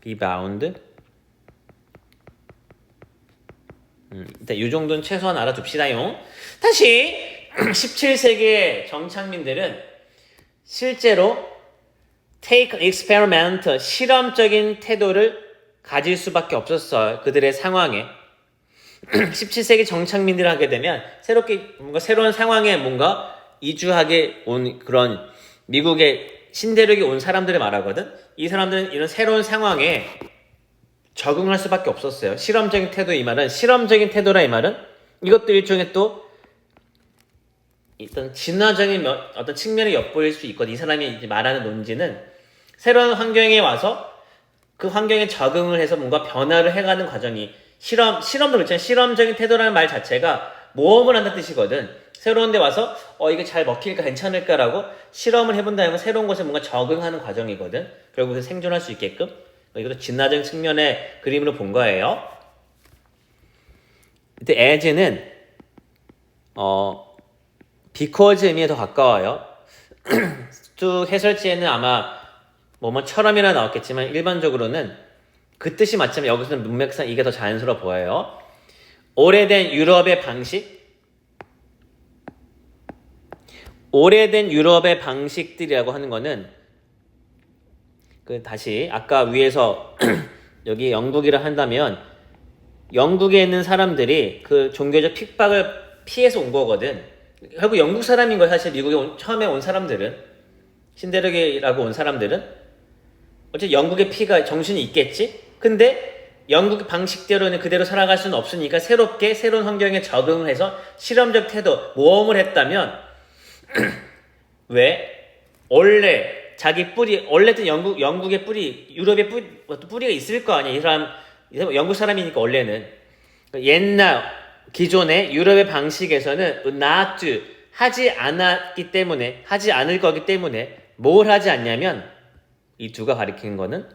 Speaker 1: be bound, 일단 이 정도는 최소한 알아둡시다요. 다시 17세기의 정착민들은 실제로 take experimental, 실험적인 태도를 가질 수밖에 없었어요. 그들의 상황에. 17세기 정착민들을 하게 되면 새롭게 뭔가 새로운 상황에 뭔가 이주하게 온 그런 미국에 신대륙에 온 사람들을 말하거든. 이 사람들은 이런 새로운 상황에 적응할 수밖에 없었어요. 실험적인 태도, 이 말은 실험적인 태도라, 이 말은 이것도 일종의 또 어떤 진화적인 어떤 측면을 엿보일 수 있거든. 이 사람이 이제 말하는 논지는 새로운 환경에 와서 그 환경에 적응을 해서 뭔가 변화를 해가는 과정이 실험도 그렇잖아요. 실험적인 태도라는 말 자체가 모험을 한다는 뜻이거든. 새로운 데 와서 이게 잘 먹힐까 괜찮을까라고 실험을 해본 다음에 새로운 곳에 뭔가 적응하는 과정이거든. 결국은 생존할 수 있게끔. 이것도 진화적인 측면의 그림으로 본 거예요. 근데 as는 because 의미에 더 가까워요. 쭉 해설지에는 아마 뭐뭐처럼이라 나왔겠지만 일반적으로는 그 뜻이 맞지만 여기서는 문맥상 이게 더 자연스러워 보여요. 오래된 유럽의 방식들이라고 하는 거는 다시 아까 위에서 여기 영국이라 한다면 영국에 있는 사람들이 그 종교적 핍박을 피해서 온 거거든. 결국 영국 사람인 거야. 사실 미국에 처음에 온 사람들은, 신대륙이라고 온 사람들은 어쨌든 영국의 피가 정신이 있겠지. 근데 영국 방식대로는 그대로 살아갈 수는 없으니까 새롭게 새로운 환경에 적응을 해서 실험적 태도, 모험을 했다면 왜 원래 자기 뿌리, 원래는 영국의 뿌리, 유럽의 뿌리가 있을 거 아니야. 이 사람 영국 사람이니까 원래는 옛날 기존의 유럽의 방식에서는 not 하지 않을 거기 때문에 뭘 하지 않냐면 이 두가 가리키는 거는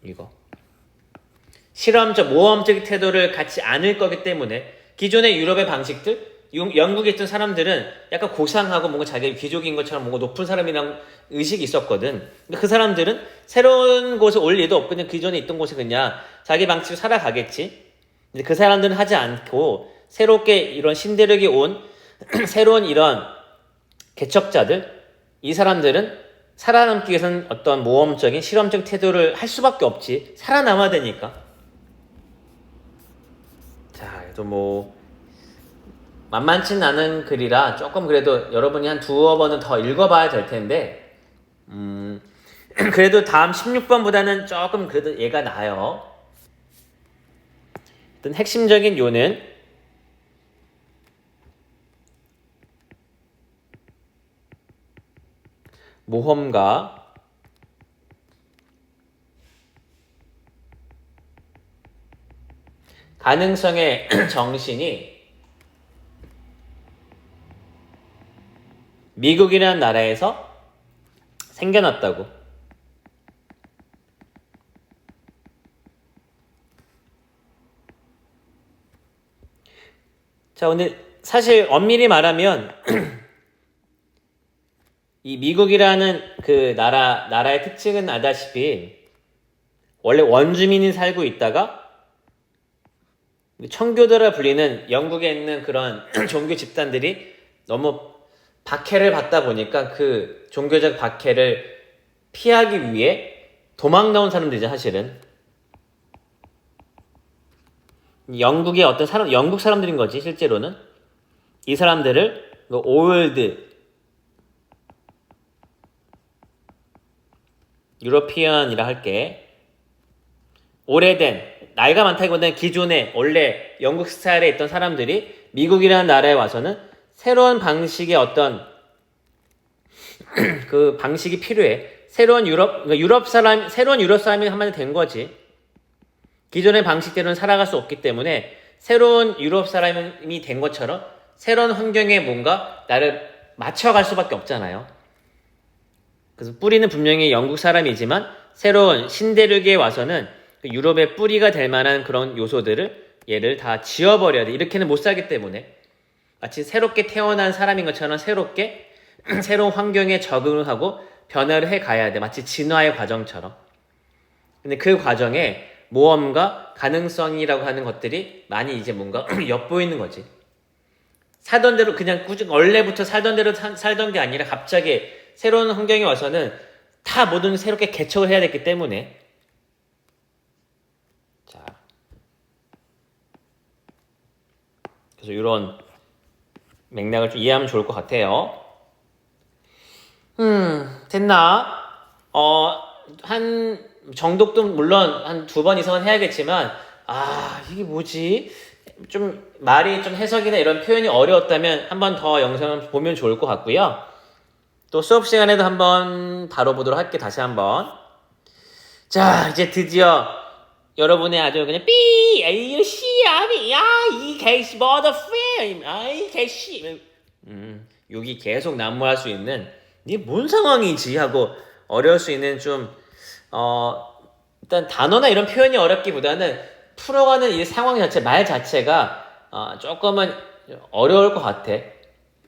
Speaker 1: 이거 실험적 모험적 태도를 갖지 않을 거기 때문에 기존의 유럽의 방식들, 영국에 있던 사람들은 약간 고상하고 뭔가 자기 귀족인 것처럼 뭔가 높은 사람이란 의식이 있었거든. 그 사람들은 새로운 곳에 올 일도 없고 그냥 기존에 있던 곳에 그냥 자기 방식으로 살아가겠지. 근데 그 사람들은 하지 않고 새롭게 이런 신대륙에 온 새로운 이런 개척자들, 이 사람들은 살아남기 위해서는 어떤 모험적인 실험적 태도를 할 수밖에 없지. 살아남아야 되니까. 자, 그래도 만만치 않은 글이라 조금 그래도 여러분이 한 두어 번은 더 읽어봐야 될 텐데, 그래도 다음 16번보다는 조금 그래도 얘가 나아요. 어떤 핵심적인 요는 모험가 가능성의 정신이 미국이라는 나라에서 생겨났다고. 자, 근데 사실 엄밀히 말하면 이 미국이라는 그 나라의 특징은 알다시피 원래 원주민이 살고 있다가 청교도라 불리는 영국에 있는 그런 종교 집단들이 너무 박해를 받다 보니까 그 종교적 박해를 피하기 위해 도망 나온 사람들이죠, 사실은. 영국의 어떤 사람, 영국 사람들인 거지, 실제로는. 이 사람들을 올드 유로피언이라 할게. 오래된, 나이가 많다기보다는 기존에 원래 영국 스타일에 있던 사람들이 미국이라는 나라에 와서는 새로운 방식의 어떤 그 방식이 필요해. 새로운 유럽 사람이 한마디 된 거지. 기존의 방식대로는 살아갈 수 없기 때문에 새로운 유럽 사람이 된 것처럼 새로운 환경에 뭔가 나를 맞춰갈 수밖에 없잖아요. 그래서 뿌리는 분명히 영국 사람이지만 새로운 신대륙에 와서는 유럽의 뿌리가 될 만한 그런 요소들을 얘를 다 지워버려야 돼. 이렇게는 못 살기 때문에 마치 새롭게 태어난 사람인 것처럼 새롭게 새로운 환경에 적응을 하고 변화를 해 가야 돼. 마치 진화의 과정처럼. 근데 그 과정에 모험과 가능성이라고 하는 것들이 많이 이제 뭔가 엿보이는 거지. 살던 대로 그냥 꾸준히 원래부터 살던 대로 살던 게 아니라 갑자기 새로운 환경에 와서는 다 모든 새롭게 개척을 해야 됐기 때문에. 자, 그래서 이런 맥락을 좀 이해하면 좋을 것 같아요. 됐나? 한 정독도 물론 한 2번 이상은 해야겠지만, 이게 뭐지? 좀 말이 좀 해석이나 이런 표현이 어려웠다면 한 번 더 영상을 보면 좋을 것 같고요. 또 수업 시간에도 한번 다뤄보도록 할게. 다시 한번. 자, 이제 드디어 여러분의 아주 그냥 에이 씨야 이 개씨 머더페 이 개씨 여기 계속 난무할 수 있는 이게 뭔 상황이지 하고 어려울 수 있는 좀 일단 단어나 이런 표현이 어렵기보다는 풀어가는 이 상황 자체 말 자체가 조금은 어려울 것 같아.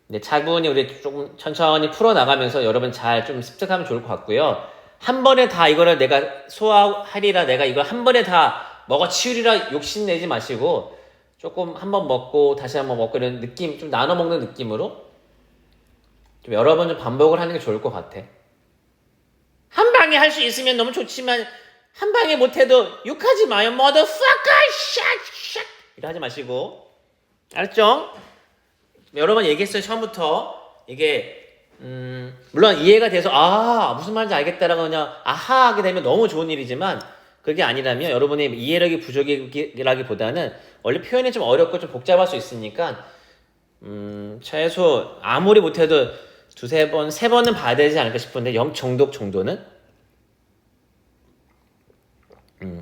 Speaker 1: 근데 차분히 우리 조금 천천히 풀어나가면서 여러분 잘 좀 습득하면 좋을 것 같고요. 한 번에 다 이거를 내가 소화하리라 내가 이걸 한 번에 다 먹어치우리라 욕심내지 마시고 조금 한 번 먹고 다시 한 번 먹고 이런 느낌 좀 나눠 먹는 느낌으로 좀 여러 번 좀 반복을 하는 게 좋을 것 같아. 한 방에 할 수 있으면 너무 좋지만 한 방에 못해도 욕하지 마요. motherfucker 샷 이러 하지 마시고 알았죠? 여러 번 얘기했어요. 처음부터 이게 물론 이해가 돼서 무슨 말인지 알겠다라고 그냥 아하 하게 되면 너무 좋은 일이지만 그게 아니라면 여러분의 이해력이 부족이라기보다는 원래 표현이 좀 어렵고 좀 복잡할 수 있으니까 최소 아무리 못해도 2-3번, 3번은 봐야 되지 않을까 싶은데 정독 정도는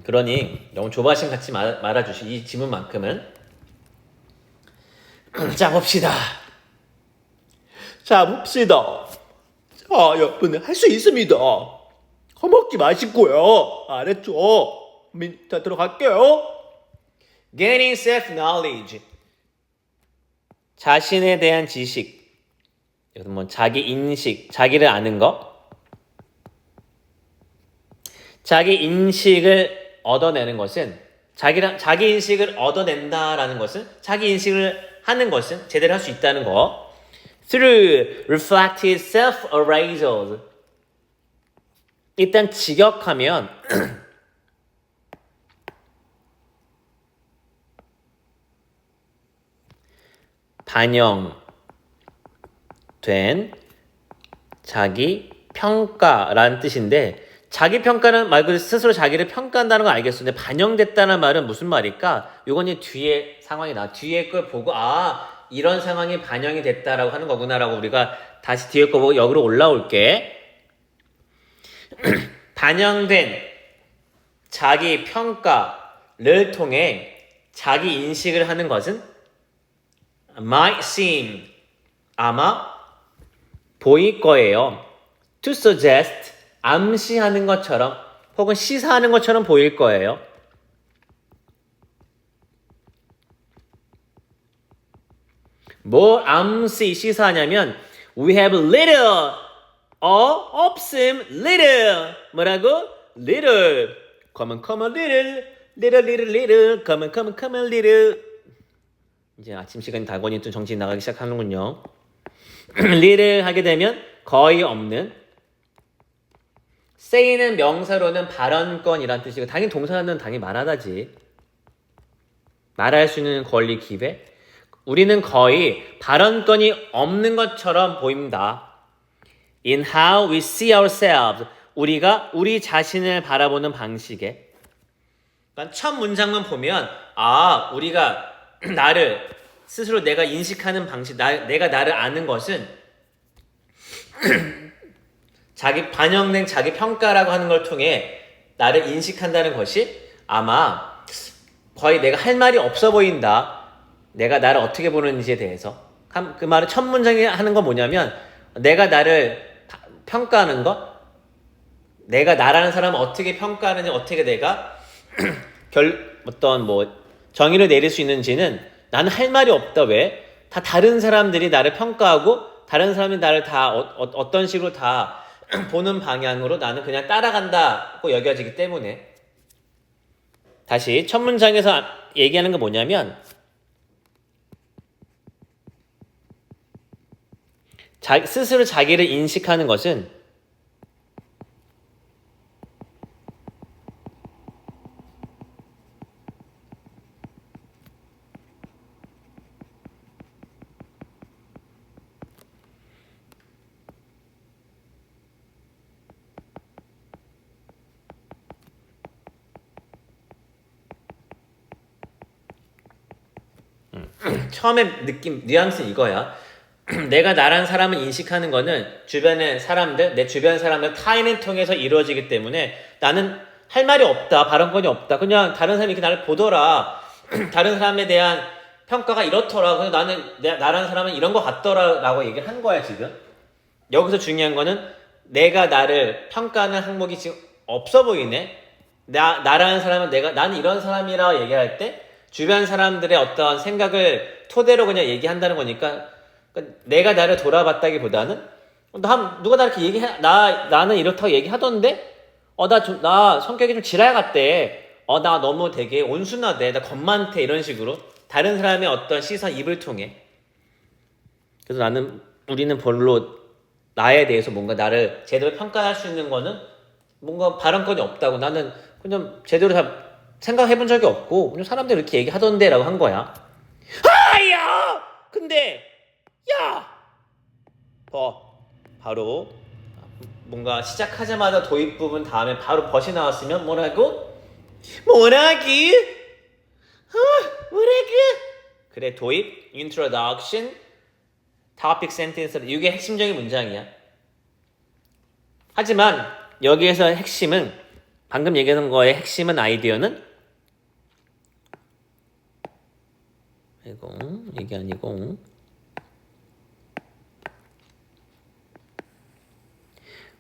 Speaker 1: 그러니 너무 조바심 갖지 말아주시 이 지문만큼은 자 봅시다. 자, 여러분 할 수 있습니다. 허먹지 마시고요. 알았죠? 자, 들어갈게요. Gaining self-knowledge. 자신에 대한 지식. 뭐 자기 인식, 자기를 아는 거. 자기 인식을 얻어내는 것은 자기 인식을 얻어낸다라는 것은 자기 인식을 하는 것은 제대로 할 수 있다는 거. Through reflective self-arousal. 일단 직역하면 반영된 자기 평가라는 뜻인데 자기 평가는 말 그대로 스스로 자기를 평가한다는 건 알겠어. 근데 반영됐다는 말은 무슨 말일까? 요건 뒤에 상황이 뒤에 걸 보고 이런 상황이 반영이 됐다라고 하는 거구나라고 우리가 다시 뒤에 거 보고 여기로 올라올게. 반영된 자기 평가를 통해 자기 인식을 하는 것은 might seem 아마 보일 거예요. to suggest 암시하는 것처럼 혹은 시사하는 것처럼 보일 거예요. 뭘 시사하냐면 we have little 없음 little 뭐라고? little come on little come on little 이제 아침 시간이 다가오니 또 정신이 나가기 시작하는군요. little 하게 되면 거의 없는 say는 명사로는 발언권이란 뜻이고 당연히 동사는 당연히 말하다지. 말할 수 있는 권리 기회. 우리는 거의 발언권이 없는 것처럼 보입니다. In how we see ourselves. 우리가 우리 자신을 바라보는 방식에. 그러니까 첫 문장만 보면 우리가 나를 스스로 내가 인식하는 방식, 내가 나를 아는 것은 반영된 자기 평가라고 하는 걸 통해 나를 인식한다는 것이 아마 거의 내가 할 말이 없어 보인다. 내가 나를 어떻게 보는지에 대해서. 그 말을 첫 문장에 하는 건 뭐냐면 내가 나를 평가하는 것, 내가 나라는 사람을 어떻게 평가하는지, 어떻게 내가 어떤 정의를 내릴 수 있는지는 나는 할 말이 없다. 왜? 다 다른 사람들이 나를 평가하고 다른 사람이 나를 다 어떤 식으로 다 보는 방향으로 나는 그냥 따라간다고 여겨지기 때문에. 다시 첫 문장에서 얘기하는 건 뭐냐면 스스로 자기를 인식하는 것은 처음에 느낌 뉘앙스는 이거야. 내가 나란 사람을 인식하는 거는 주변의 사람들, 내 주변 사람들 타인을 통해서 이루어지기 때문에 나는 할 말이 없다, 발언권이 없다. 그냥 다른 사람이 이렇게 나를 보더라. 다른 사람에 대한 평가가 이렇더라. 그래서 나는 나라는 사람은 이런 거 같더라라고 얘기를 한 거야 지금. 여기서 중요한 거는 내가 나를 평가하는 항목이 지금 없어 보이네. 나라는 사람은 나는 이런 사람이라 얘기할 때 주변 사람들의 어떤 생각을 토대로 그냥 얘기한다는 거니까, 그러니까 내가 나를 돌아봤다기보다는 누가 나 이렇게 나는 이렇다고 얘기하던데 나 성격이 좀 지랄 같대. 나 너무 되게 온순하대. 나 겁 많대. 이런 식으로 다른 사람의 어떤 시선, 입을 통해. 그래서 우리는 별로 나에 대해서 뭔가 나를 제대로 평가할 수 있는 거는 뭔가 발언권이 없다고, 나는 그냥 제대로 다 생각해 본 적이 없고 그냥 사람들이 이렇게 얘기하던데 라고 한 거야. 야! 근데 야! 바로 뭔가 시작하자마자 도입 부분 다음에 바로 벗이 나왔으면 뭐라기? 그래, 도입, introduction, topic sentence, 이게 핵심적인 문장이야. 하지만 여기에서 핵심은, 방금 얘기한 거의 핵심은, 아이디어는 이게 아니고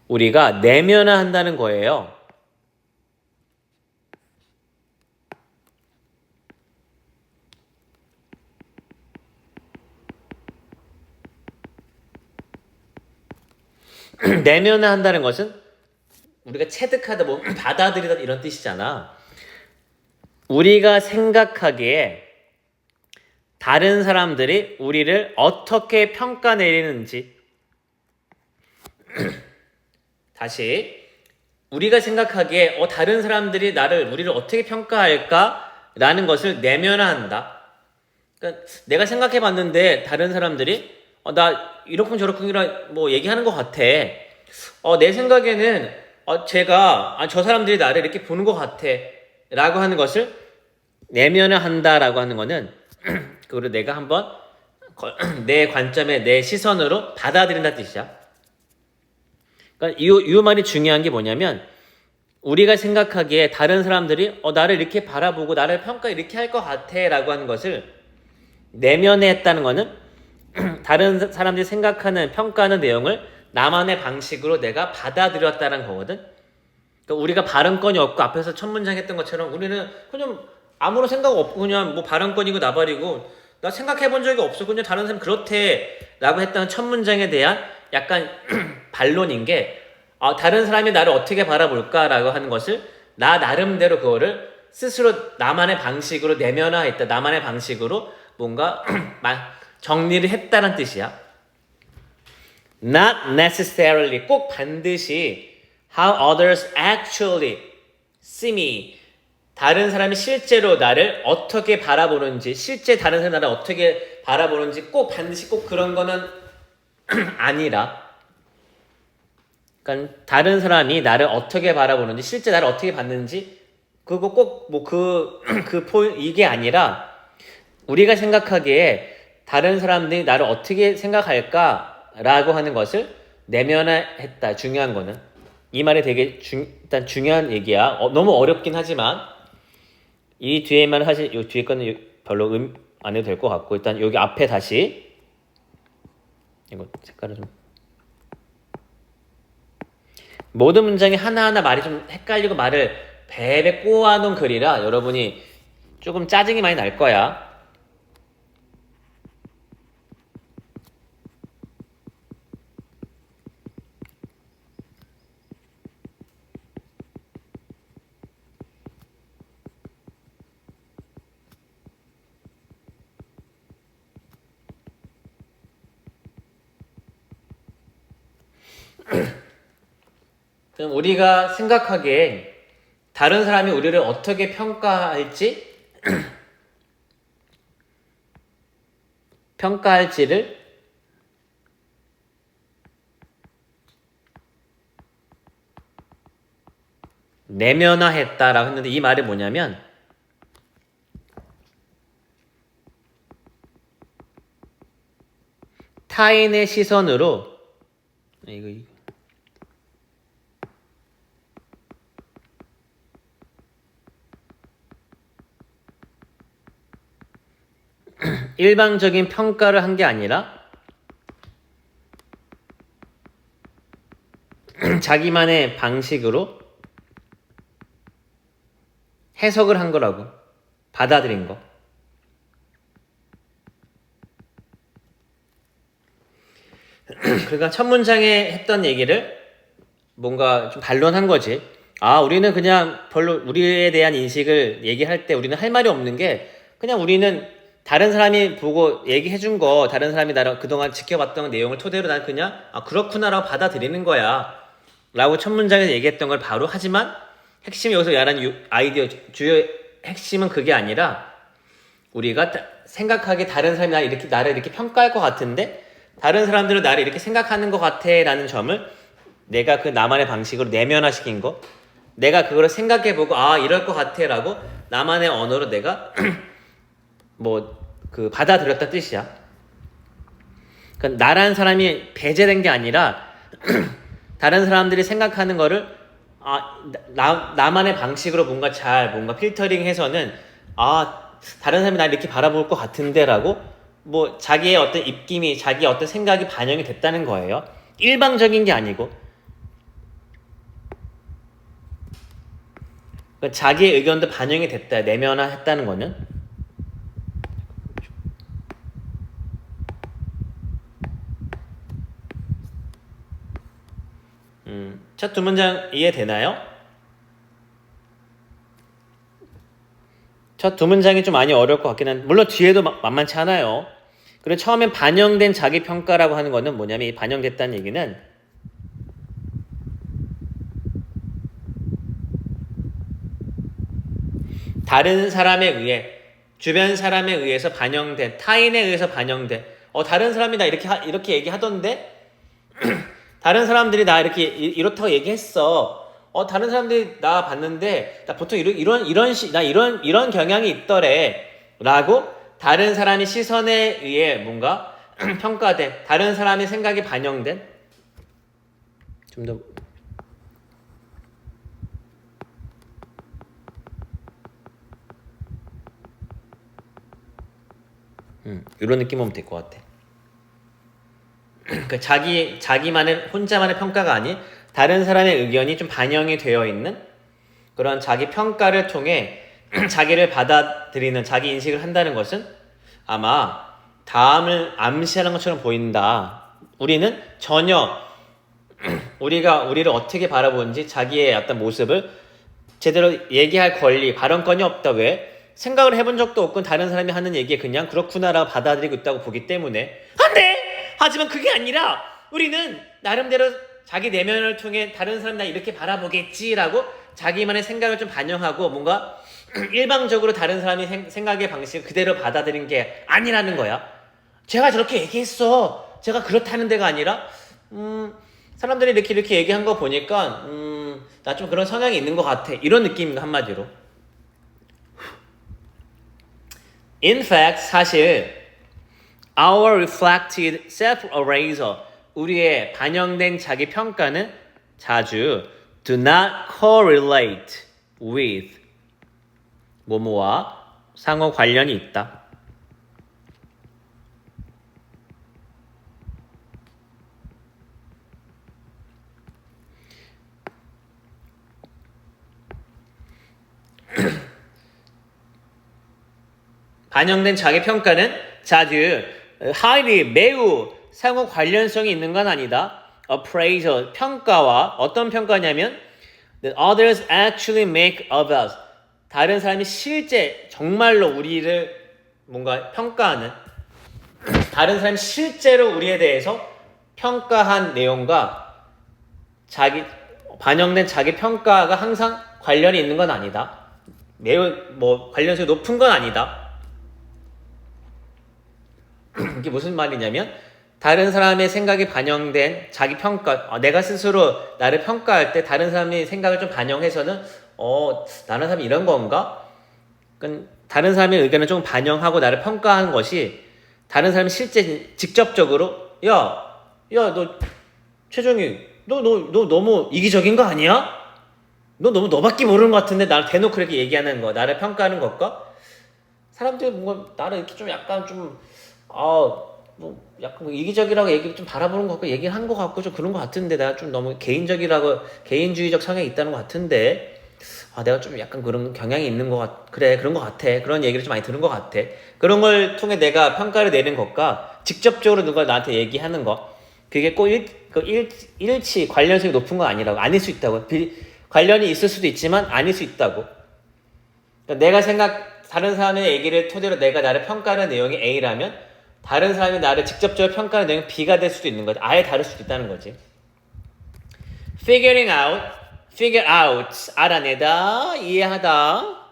Speaker 1: 우리가 내면화한다는 거예요. 내면화한다는 것은 우리가 체득하다, 뭐 받아들이다 이런 뜻이잖아. 우리가 생각하기에 다른 사람들이 우리를 어떻게 평가 내리는지, 다시 우리가 생각하기에 다른 사람들이 우리를 어떻게 평가할까라는 것을 내면화한다. 그러니까 내가 생각해 봤는데 다른 사람들이 나 이렇군 저렇군이라 뭐 얘기하는 것 같아. 내 생각에는 저 사람들이 나를 이렇게 보는 것 같아 라고 하는 것을 내면화한다라고 하는 거는 그거를 내가 한번 내 관점에, 내 시선으로 받아들인다 뜻이야. 그러니까 이 말이 중요한 게 뭐냐면, 우리가 생각하기에 다른 사람들이 나를 이렇게 바라보고 나를 평가 이렇게 할 것 같아 라고 하는 것을 내면에 했다는 거는 다른 사람들이 생각하는, 평가하는 내용을 나만의 방식으로 내가 받아들였다는 거거든. 그러니까 우리가 발언권이 없고 앞에서 첫 문장 했던 것처럼 우리는 그냥 아무런 생각 없고 그냥 뭐 발언권이고 나발이고 나 생각해 본 적이 없어, 그냥 다른 사람 그렇대 라고 했던 첫 문장에 대한 약간 반론인 게, 다른 사람이 나를 어떻게 바라볼까 라고 하는 것을 나 나름대로 그거를 스스로 나만의 방식으로 내면화했다, 나만의 방식으로 뭔가 정리를 했다는 뜻이야. Not necessarily, 꼭 반드시 how others actually see me, 다른 사람이 실제로 나를 어떻게 바라보는지, 실제 다른 사람이 나를 어떻게 바라보는지 꼭 반드시 꼭 그런 거는 아니라, 그러니까 다른 사람이 나를 어떻게 바라보는지, 실제 나를 어떻게 봤는지 그거 꼭 뭐 이게 아니라, 우리가 생각하기에 다른 사람들이 나를 어떻게 생각할까라고 하는 것을 내면화했다. 중요한 거는 이 말이 되게 일단 중요한 얘기야. 너무 어렵긴 하지만 이 뒤에 말은 사실 이 뒤에 거는 별로 안 해도 될 것 같고, 일단 여기 앞에 다시 이거 색깔을 좀, 모든 문장이 하나하나 말이 좀 헷갈리고 말을 베베 꼬아놓은 글이라 여러분이 조금 짜증이 많이 날 거야. 그럼 우리가 생각하기에 다른 사람이 우리를 어떻게 평가할지 평가할지를 내면화했다라고 했는데, 이 말이 뭐냐면 타인의 시선으로 이거 일방적인 평가를 한 게 아니라 자기만의 방식으로 해석을 한 거라고. 받아들인 거. 그러니까 첫 문장에 했던 얘기를 뭔가 좀 반론한 거지. 아, 우리는 그냥 별로 우리에 대한 인식을 얘기할 때 우리는 할 말이 없는 게 그냥 우리는 다른 사람이 보고 얘기해 준 거, 다른 사람이 나를 그동안 지켜봤던 내용을 토대로 난 그냥 아, 그렇구나라고 받아들이는 거야 라고 첫 문장에서 얘기했던 걸 바로. 하지만 핵심이 여기서 말하는 아이디어 주요 핵심은 그게 아니라 우리가 생각하기에 다른 사람이 나를 이렇게 평가할 것 같은데 다른 사람들은 나를 이렇게 생각하는 것 같아 라는 점을 내가 그 나만의 방식으로 내면화시킨 거, 내가 그거를 생각해보고 아 이럴 것 같아 라고 나만의 언어로 내가 받아들였다는 뜻이야. 그러니까 나라는 사람이 배제된 게 아니라 다른 사람들이 생각하는 거를 나만의 방식으로 뭔가 필터링해서는 다른 사람이 날 이렇게 바라볼 것 같은데 라고 자기의 어떤 입김이, 자기의 어떤 생각이 반영이 됐다는 거예요. 일방적인 게 아니고. 그러니까 자기의 의견도 반영이 됐다, 내면화했다는 거는. 첫 두 문장 이해되나요? 첫 두 문장이 좀 많이 어려울 것 같긴 한데 물론 뒤에도 만만치 않아요. 그리고 처음엔 반영된 자기평가라고 하는 거는 뭐냐면 이 반영됐다는 얘기는 다른 사람에 의해, 주변 사람에 의해서 반영된, 타인에 의해서 반영된 다른 사람이 나 이렇게 얘기하던데 다른 사람들이 나 이렇다고 얘기했어. 다른 사람들이 나 봤는데 나 보통 이런 경향이 있더래 라고 다른 사람의 시선에 의해 뭔가 평가된, 다른 사람의 생각이 반영된, 좀 더 이런 느낌 오면 될 것 같아. 그러니까 자기만의 혼자만의 평가가 아닌 다른 사람의 의견이 좀 반영이 되어 있는 그런 자기 평가를 통해 자기를 받아들이는, 자기 인식을 한다는 것은 아마 다음을 암시하는 것처럼 보인다. 우리는 전혀 우리가 우리를 어떻게 바라보는지 자기의 어떤 모습을 제대로 얘기할 권리, 발언권이 없다. 왜? 생각을 해본 적도 없고 다른 사람이 하는 얘기에 그냥 그렇구나라고 받아들이고 있다고 보기 때문에. 안 돼! 하지만 그게 아니라 우리는 나름대로 자기 내면을 통해 다른 사람 나 이렇게 바라보겠지라고 자기만의 생각을 좀 반영하고 뭔가 일방적으로 다른 사람이 생각의 방식을 그대로 받아들인 게 아니라는 거야. 제가 저렇게 얘기했어. 제가 그렇다는 데가 아니라 사람들이 이렇게 얘기한 거 보니까 나 좀 그런 성향이 있는 것 같아. 이런 느낌입니다. 한마디로. In fact, 사실 our reflected self-appraisal, 우리의 반영된 자기 평가는 자주 do not correlate with 뭐뭐와 상호 관련이 있다. 반영된 자기 평가는 자주 highly, 매우 상호 관련성이 있는 건 아니다. appraisal, 평가와 어떤 평가냐면 that others actually make of us, 다른 사람이 실제 정말로 우리를 뭔가 평가하는, 다른 사람이 실제로 우리에 대해서 평가한 내용과 반영된 자기 평가가 항상 관련이 있는 건 아니다. 매우 관련성이 높은 건 아니다. 이게 무슨 말이냐면 다른 사람의 생각이 반영된 자기 평가, 내가 스스로 나를 평가할 때 다른 사람의 생각을 좀 반영해서는 다른 사람이 이런 건가? 그러니까 다른 사람의 의견을 좀 반영하고 나를 평가하는 것이 다른 사람이 실제 직접적으로 너 최종이 너 너무 이기적인 거 아니야? 너 너무 너밖에 모르는 것 같은데 나를 대놓고 이렇게 얘기하는 거, 나를 평가하는 것과 사람들이 뭔가 나를 이렇게 좀 약간 약간 뭐 이기적이라고 얘기 좀 바라보는 것 같고 얘기를 한 것 같고 좀 그런 것 같은데 내가 좀 너무 개인주의적 성향이 있다는 것 같은데 내가 좀 약간 그런 경향이 있는 것 그래 그런 것 같아 그런 얘기를 좀 많이 들은 것 같아 그런 걸 통해 내가 평가를 내는 것과 직접적으로 누가 나한테 얘기하는 거 그게 꼭 일치 관련성이 높은 건 아니라고 아닐 수 있다고 관련이 있을 수도 있지만 아닐 수 있다고 그러니까 다른 사람의 얘기를 토대로 내가 나를 평가하는 내용이 A라면 다른 사람이 나를 직접적으로 평가하는 내용이 B가 될 수도 있는 거지. 아예 다를 수도 있다는 거지. figuring out, figure out, 알아내다, 이해하다.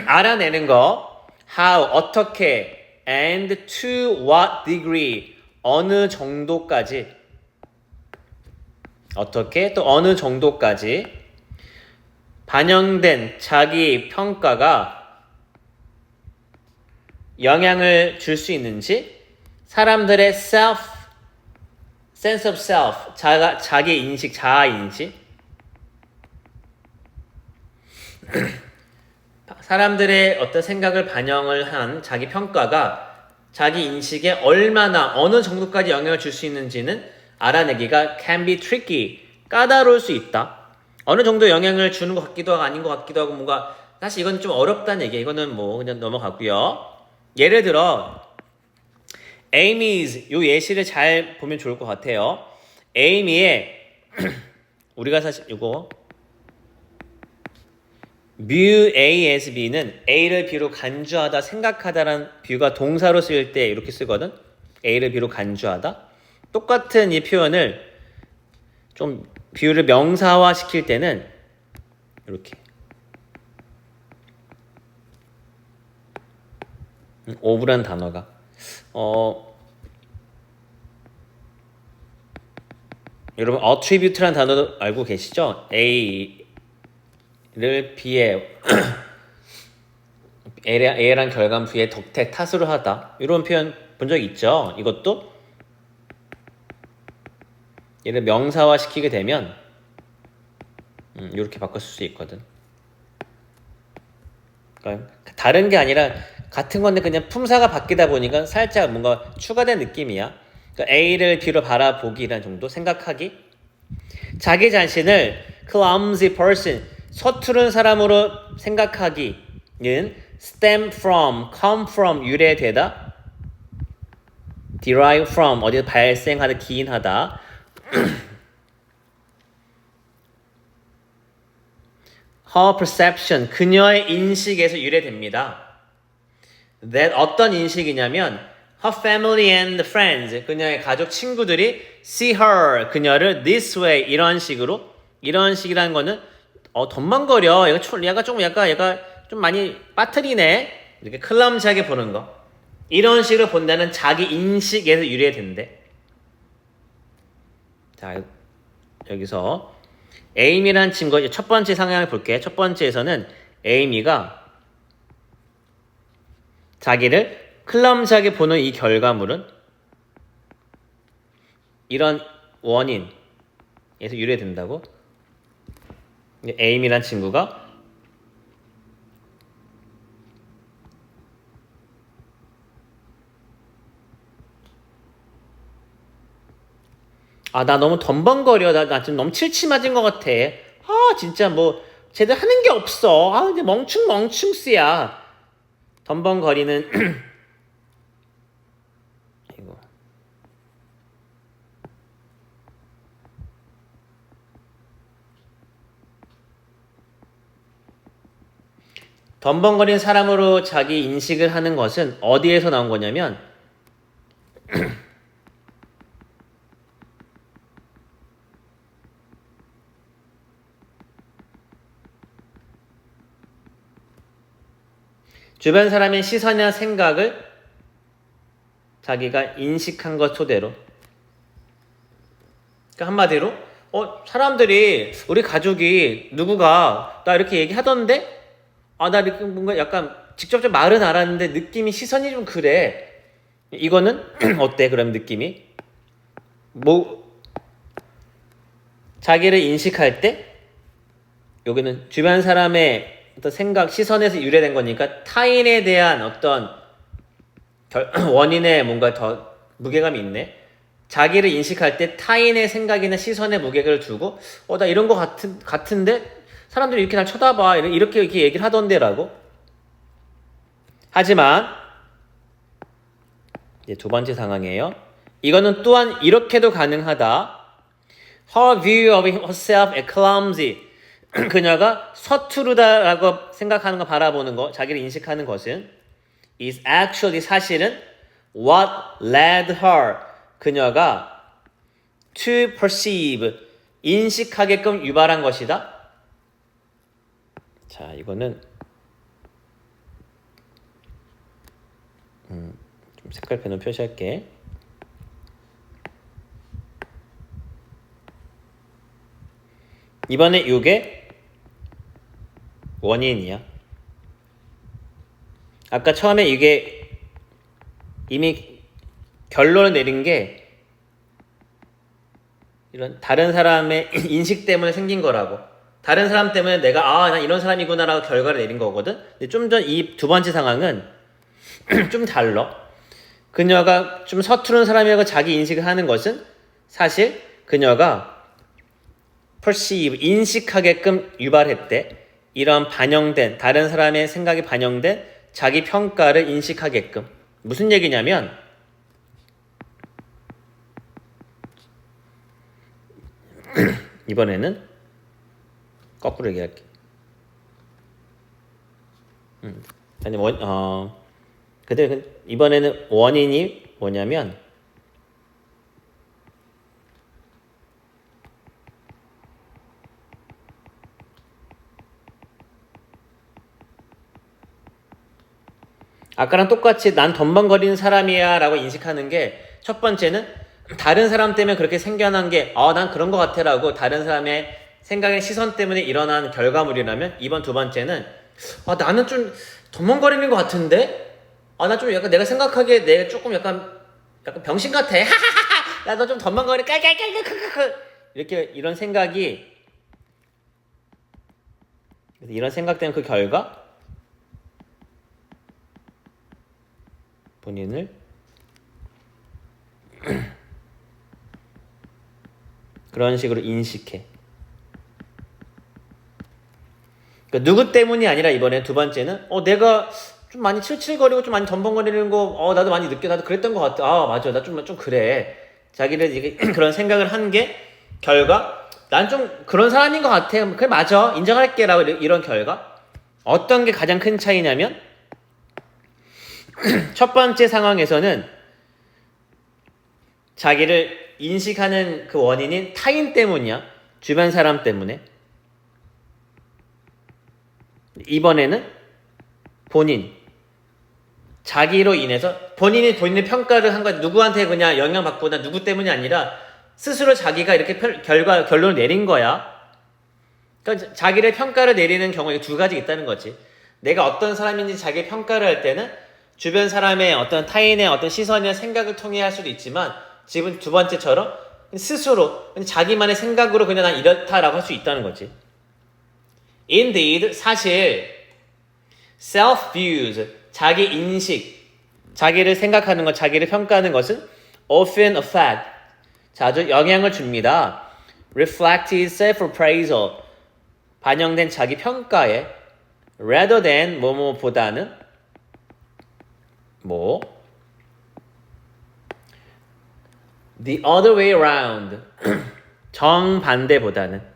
Speaker 1: 알아내는 거, how, 어떻게, and to what degree, 어느 정도까지, 어떻게, 또 어느 정도까지 반영된 자기 평가가 영향을 줄 수 있는지 사람들의 sense of self, 자기 인식, 자아 인식 사람들의 어떤 생각을 반영을 한 자기 평가가 자기 인식에 얼마나 어느 정도까지 영향을 줄 수 있는지는 알아내기가 can be tricky, 까다로울 수 있다. 어느 정도 영향을 주는 것 같기도 하고 아닌 것 같기도 하고 뭔가 사실 이건 좀 어렵다는 얘기예요. 이거는 뭐 그냥 넘어가고요. 예를 들어 Amy's 요 예시를 잘 보면 좋을 것 같아요. Amy의 우리가 사실 이거 뷰 A as B는 A를 B로 간주하다 생각하다라는 뷰가 동사로 쓰일 때 이렇게 쓰거든. A를 B로 간주하다. 똑같은 이 표현을 좀 비유를 명사화 시킬 때는 이렇게 of라는 단어가 여러분 attribute라는 단어도 알고 계시죠? A를 B에 A란 결과물 B에 덕택 탓으로 하다 이런 표현 본 적 있죠? 이것도 얘를 명사화 시키게 되면 이렇게 바꿔 쓸 수 있거든. 그러니까 다른 게 아니라 같은 건데 그냥 품사가 바뀌다 보니까 살짝 뭔가 추가된 느낌이야. 그러니까 A를 B로 바라보기라는 정도 생각하기. 자기 자신을 clumsy person, 서투른 사람으로 생각하기는 stem from, come from, 유래되다. derive from, 어디서 발생하다, 기인하다. Her perception, 그녀의 인식에서 유래됩니다. That 어떤 인식이냐면 her family and friends, 그녀의 가족 친구들이 see her, 그녀를 this way, 이런 식이라는 거는 덤벙거려, 얘가 좀 많이 빠뜨리네, 이렇게 클럼지하게 보는 거, 이런 식으로 본다는 자기 인식에서 유래된대. 자, 여기서 에이미란 친구 첫 번째 상황을 볼게. 첫 번째에서는 에이미가 자기를 클럼지하게 보는 이 결과물은 이런 원인에서 유래된다고. 에이미란 친구가 나 너무 덤벙거려. 나 지금 너무 칠칠맞은 것 같아. 진짜 뭐 제대로 하는 게 없어. 이제 멍충멍충쓰야. 덤벙거리는 이거. 덤벙거리는 사람으로 자기 인식을 하는 것은 어디에서 나온 거냐면 주변 사람의 시선이나 생각을 자기가 인식한 것 토대로. 그러니까 한마디로 사람들이 우리 가족이 누구가 나 이렇게 얘기하던데 나 이렇게 뭔가 약간 직접적 말은 알았는데 느낌이 시선이 좀 그래. 이거는 어때? 그럼 느낌이 뭐 자기를 인식할 때 여기는 주변 사람의 어떤 생각, 시선에서 유래된 거니까 타인에 대한 어떤 원인에 뭔가 더 무게감이 있네. 자기를 인식할 때 타인의 생각이나 시선에 무게를 두고 나 이런 거 같은데 사람들이 이렇게 날 쳐다봐 이렇게 얘기를 하던데라고. 하지만 이제 두 번째 상황이에요. 이거는 또한 이렇게도 가능하다. Her view of herself as clumsy. 그녀가 서투르다라고 생각하는 거, 바라보는 거, 자기를 인식하는 것은 is actually 사실은 what led her. 그녀가 to perceive 인식하게끔 유발한 것이다. 자, 이거는 좀 색깔펜으로 표시할게. 이번에 이게 원인이야. 아까 처음에 이게 이미 결론을 내린 게 이런 다른 사람의 인식 때문에 생긴 거라고. 다른 사람 때문에 내가 난 이런 사람이구나라고 결과를 내린 거거든. 근데 좀 전 이 두 번째 상황은 좀 달라. 그녀가 좀 서투른 사람이라고 자기 인식을 하는 것은 사실 그녀가 perceive 인식하게끔 유발했대. 이런 반영된 다른 사람의 생각이 반영된 자기 평가를 인식하게끔. 무슨 얘기냐면 이번에는 거꾸로 얘기할게. 아니 근데 이번에는 원인이 뭐냐면 아까랑 똑같이 난 덤벙거리는 사람이야 라고 인식하는 게 첫 번째는 다른 사람 때문에 그렇게 생겨난 게 난 그런 것 같아 라고 다른 사람의 생각의 시선 때문에 일어난 결과물이라면, 이번 두 번째는 나는 좀 덤벙거리는 것 같은데 나 좀 약간 내가 생각하기에 내가 조금 약간 병신 같아 하하하하 야 너 좀 덤벙거리 깔깔깔깔 이렇게 이런 생각이 이런 생각 때문에 그 결과 본인을 그런 식으로 인식해. 그러니까 누구 때문이 아니라 이번에 두 번째는 내가 좀 많이 칠칠거리고 좀 많이 덤벙거리는 거 나도 많이 느껴. 나도 그랬던 것 같아. 맞아. 나 좀 그래. 자기를 이게 그런 생각을 한 게 결과 난 좀 그런 사람인 것 같아. 그래 맞아. 인정할게 라고 이런 결과. 어떤 게 가장 큰 차이냐면 첫 번째 상황에서는 자기를 인식하는 그 원인인 타인 때문이야. 주변 사람 때문에. 이번에는 본인. 자기로 인해서 본인이 본인의 평가를 한 거야. 누구한테 그냥 영향받거나 누구 때문이 아니라 스스로 자기가 이렇게 결론을 내린 거야. 그러니까 자기를 평가를 내리는 경우에 두 가지 있다는 거지. 내가 어떤 사람인지 자기 평가를 할 때는 주변 사람의 어떤 타인의 어떤 시선이나 생각을 통해 할 수도 있지만 지금 두 번째처럼 스스로 자기만의 생각으로 그냥 난 이렇다라고 할 수 있다는 거지. Indeed, 사실 self-views, 자기 인식, 자기를 생각하는 것, 자기를 평가하는 것은 often affect, 자주 영향을 줍니다. Reflected self-appraisal, 반영된 자기 평가에 rather than 뭐뭐보다는 the other way around 정반대보다는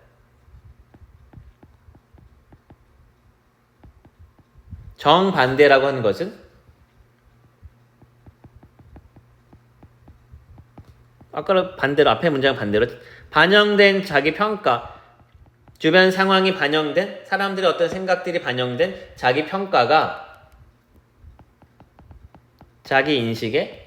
Speaker 1: 정반대라고 하는 것은 아까 반대로 앞에 문장 반대로 반영된 자기 평가 주변 상황이 반영된 사람들의 어떤 생각들이 반영된 자기 평가가 자기 인식에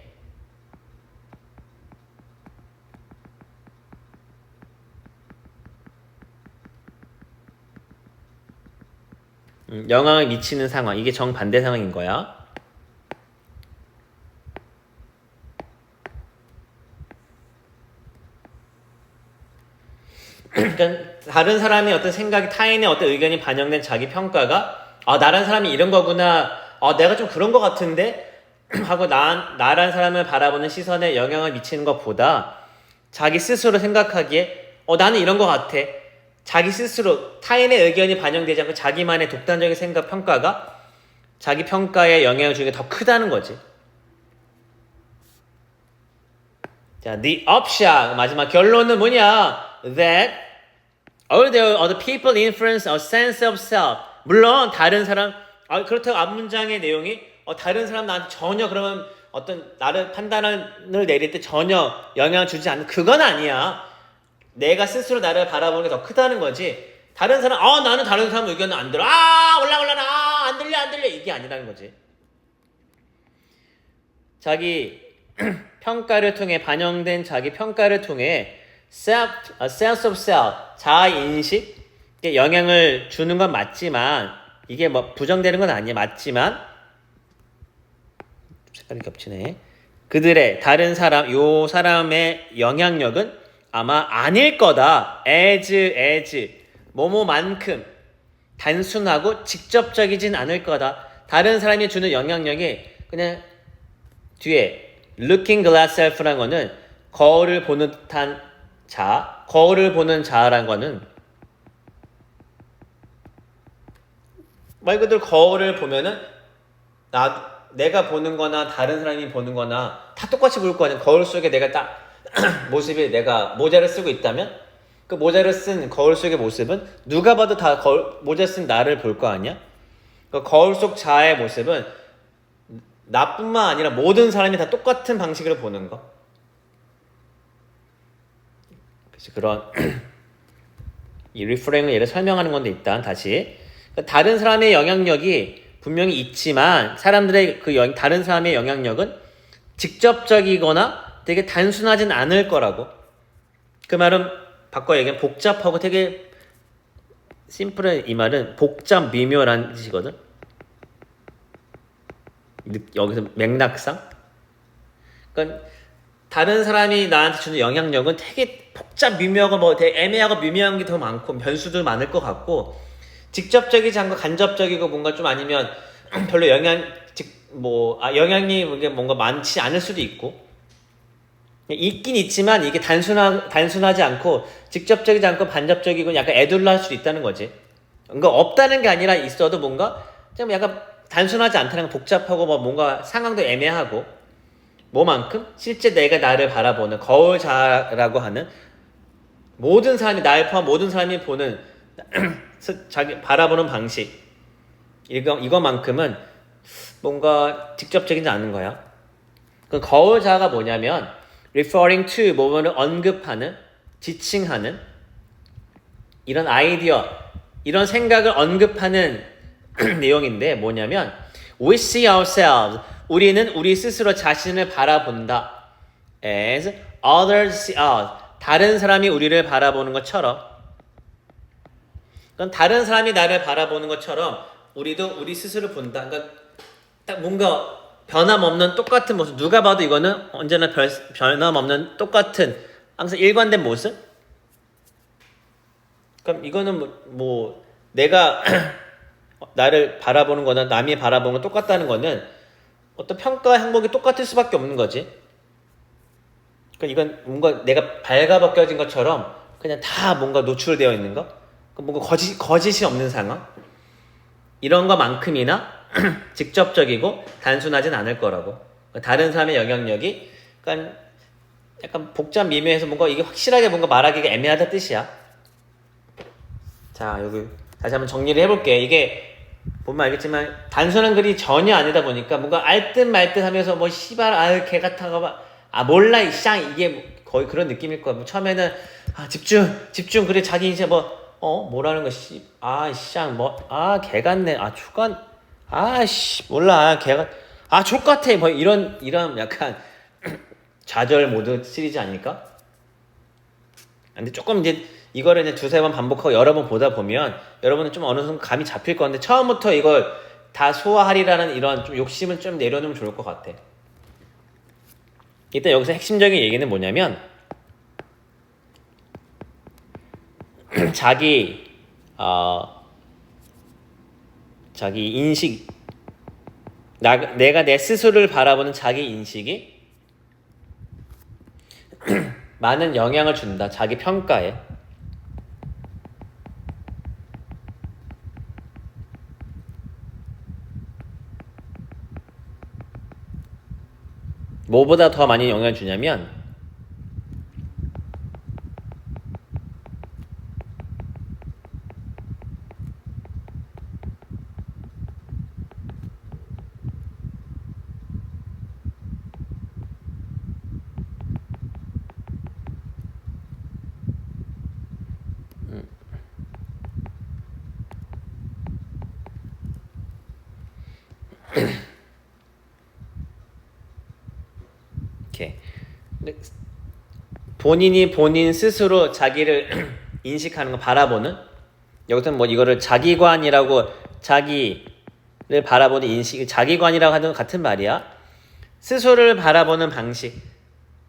Speaker 1: 영향을 미치는 상황. 이게 정반대 상황인 거야. 그러니까 다른 사람의 어떤 생각이 타인의 어떤 의견이 반영된 자기 평가가 나란 사람이 이런 거구나. 내가 좀 그런 거 같은데 하고 나란 사람을 바라보는 시선에 영향을 미치는 것보다 자기 스스로 생각하기에 나는 이런 거 같아. 자기 스스로 타인의 의견이 반영되지 않고 자기만의 독단적인 생각 평가가 자기 평가에 영향을 주는 게 더 크다는 거지. 자, the upshot 마지막 결론은 뭐냐? That although other people influence a sense of self. 물론 다른 사람 그렇다고 앞문장의 내용이 다른 사람 나한테 전혀 그러면 어떤 나를 판단을 내릴 때 전혀 영향을 주지 않는 그건 아니야. 내가 스스로 나를 바라보는 게 더 크다는 거지. 다른 사람 나는 다른 사람 의견은 안 들어. 올라 안 들려 이게 아니라는 거지. 자기 평가를 통해 반영된 자기 평가를 통해 sense of self 자아 인식에 영향을 주는 건 맞지만 이게 뭐 부정되는 건 아니야. 맞지만 색깔이 겹치네. 그들의 다른 사람 요 사람의 영향력은 아마 아닐 거다. as 뭐뭐만큼 단순하고 직접적이진 않을 거다. 다른 사람이 주는 영향력이 그냥 뒤에 looking glass self라는 거는 거울을 보는 듯한 자, 거울을 보는 자라는 거는 말 그대로 거울을 보면은 내가 보는 거나 다른 사람이 보는 거나 다 똑같이 보일 거 아니야. 거울 속에 내가 딱 모습이 내가 모자를 쓰고 있다면 그 모자를 쓴 거울 속의 모습은 누가 봐도 다 모자 쓴 나를 볼 거 아니야. 그 거울 속 자아의 모습은 나뿐만 아니라 모든 사람이 다 똑같은 방식으로 보는 거. 그래서 그런 이 리프레임을 예를 설명하는 건데 일단 다시 다른 사람의 영향력이 분명히 있지만 사람들의 다른 사람의 영향력은 직접적이거나 되게 단순하진 않을 거라고. 그 말은 바꿔 얘기하면 복잡하고 되게 심플한 이 말은 복잡 미묘란 뜻이거든. 여기서 맥락상. 그러니까 다른 사람이 나한테 주는 영향력은 되게 복잡 미묘하고 뭐 되게 애매하고 미묘한 게 더 많고 변수도 많을 것 같고 직접적이지 않고 간접적이고 뭔가 좀 아니면 별로 영향이 뭔가 많지 않을 수도 있고 있긴 있지만 이게 단순하지 않고 직접적이지 않고 간접적이고 약간 애둘러할 수도 있다는 거지. 그러니까 없다는 게 아니라 있어도 뭔가 좀 약간 단순하지 않다는 건 복잡하고 뭔가 상황도 애매하고 뭐만큼 실제 내가 나를 바라보는 거울자라고 하는 모든 사람이 나를 포함 모든 사람이 보는 자기 바라보는 방식 이거만큼은 뭔가 직접적이지 않은 거야. 그 거울자가 뭐냐면 referring to 뭐뭐를 언급하는 지칭하는 이런 아이디어 이런 생각을 언급하는 내용인데 뭐냐면 we see ourselves 우리는 우리 스스로 자신을 바라본다 as others see us 다른 사람이 우리를 바라보는 것처럼 그럼 다른 사람이 나를 바라보는 것처럼 우리도 우리 스스로 본다. 그러니까 딱 뭔가 변함없는 똑같은 모습 누가 봐도 이거는 언제나 변함없는 똑같은 항상 일관된 모습. 그럼 이거는 뭐 내가 나를 바라보는 거나 남이 바라보는 건 똑같다는 거는 어떤 평가 항목이 똑같을 수밖에 없는 거지. 그러니까 이건 뭔가 내가 발가벗겨진 것처럼 그냥 다 뭔가 노출되어 있는 거. 뭔가 거짓이 없는 상황. 이런 것만큼이나 직접적이고 단순하진 않을 거라고. 다른 사람의 영향력이 약간 복잡 미묘해서 뭔가 이게 확실하게 뭔가 말하기가 애매하다 뜻이야. 자, 여기 다시 한번 정리를 해볼게. 이게 보면 알겠지만 단순한 글이 전혀 아니다 보니까 뭔가 알듯 말듯 하면서 뭐 씨발 개 같아가 몰라 이쌍 이게 거의 그런 느낌일 거야. 처음에는 집중 그래 자기 이제 뭐라는 거 개 같네 주간 몰라 개가 족같아 뭐 이런 약간 좌절 모드 시리즈 아닐까? 근데 조금 이제 이거를 이제 두세 번 반복하고 여러 번 보다 보면 여러분은 좀 어느 정도 감이 잡힐 건데 처음부터 이걸 다 소화하리라는 이런 좀 욕심을 좀 내려놓으면 좋을 것 같아. 일단 여기서 핵심적인 얘기는 뭐냐면 자기 인식, 내가 내 스스로를 바라보는 자기 인식이 많은 영향을 준다. 자기 평가에. 뭐보다 더 많이 영향을 주냐면 이렇게 본인이 본인 스스로 자기를 인식하는 거, 바라보는, 여기서는 뭐 이거를 자기관이라고, 자기를 바라보는 인식, 자기관이라고 하는 건 같은 말이야. 스스로를 바라보는 방식,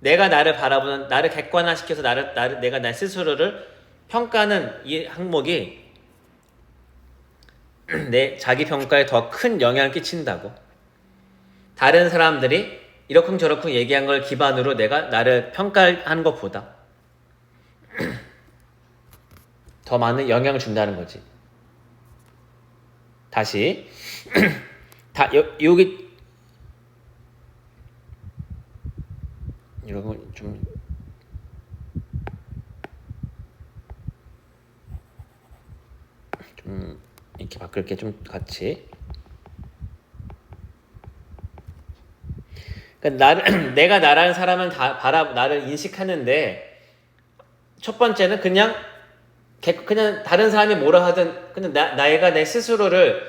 Speaker 1: 내가 나를 바라보는, 나를 객관화시켜서 내가 나 스스로를 평가하는 이 항목이 내 자기 평가에 더 큰 영향을 끼친다고. 다른 사람들이 이러쿵저러쿵 얘기한 걸 기반으로 내가 나를 평가하는 것보다 더 많은 영향을 준다는 거지. 다시 여기 이런 거 좀 이렇게 바꿀게. 좀 같이. 그러니까 내가 나라는 사람은 다 나를 인식하는데, 첫 번째는 그냥 다른 사람이 뭐라 하든 그냥 내가 내 스스로를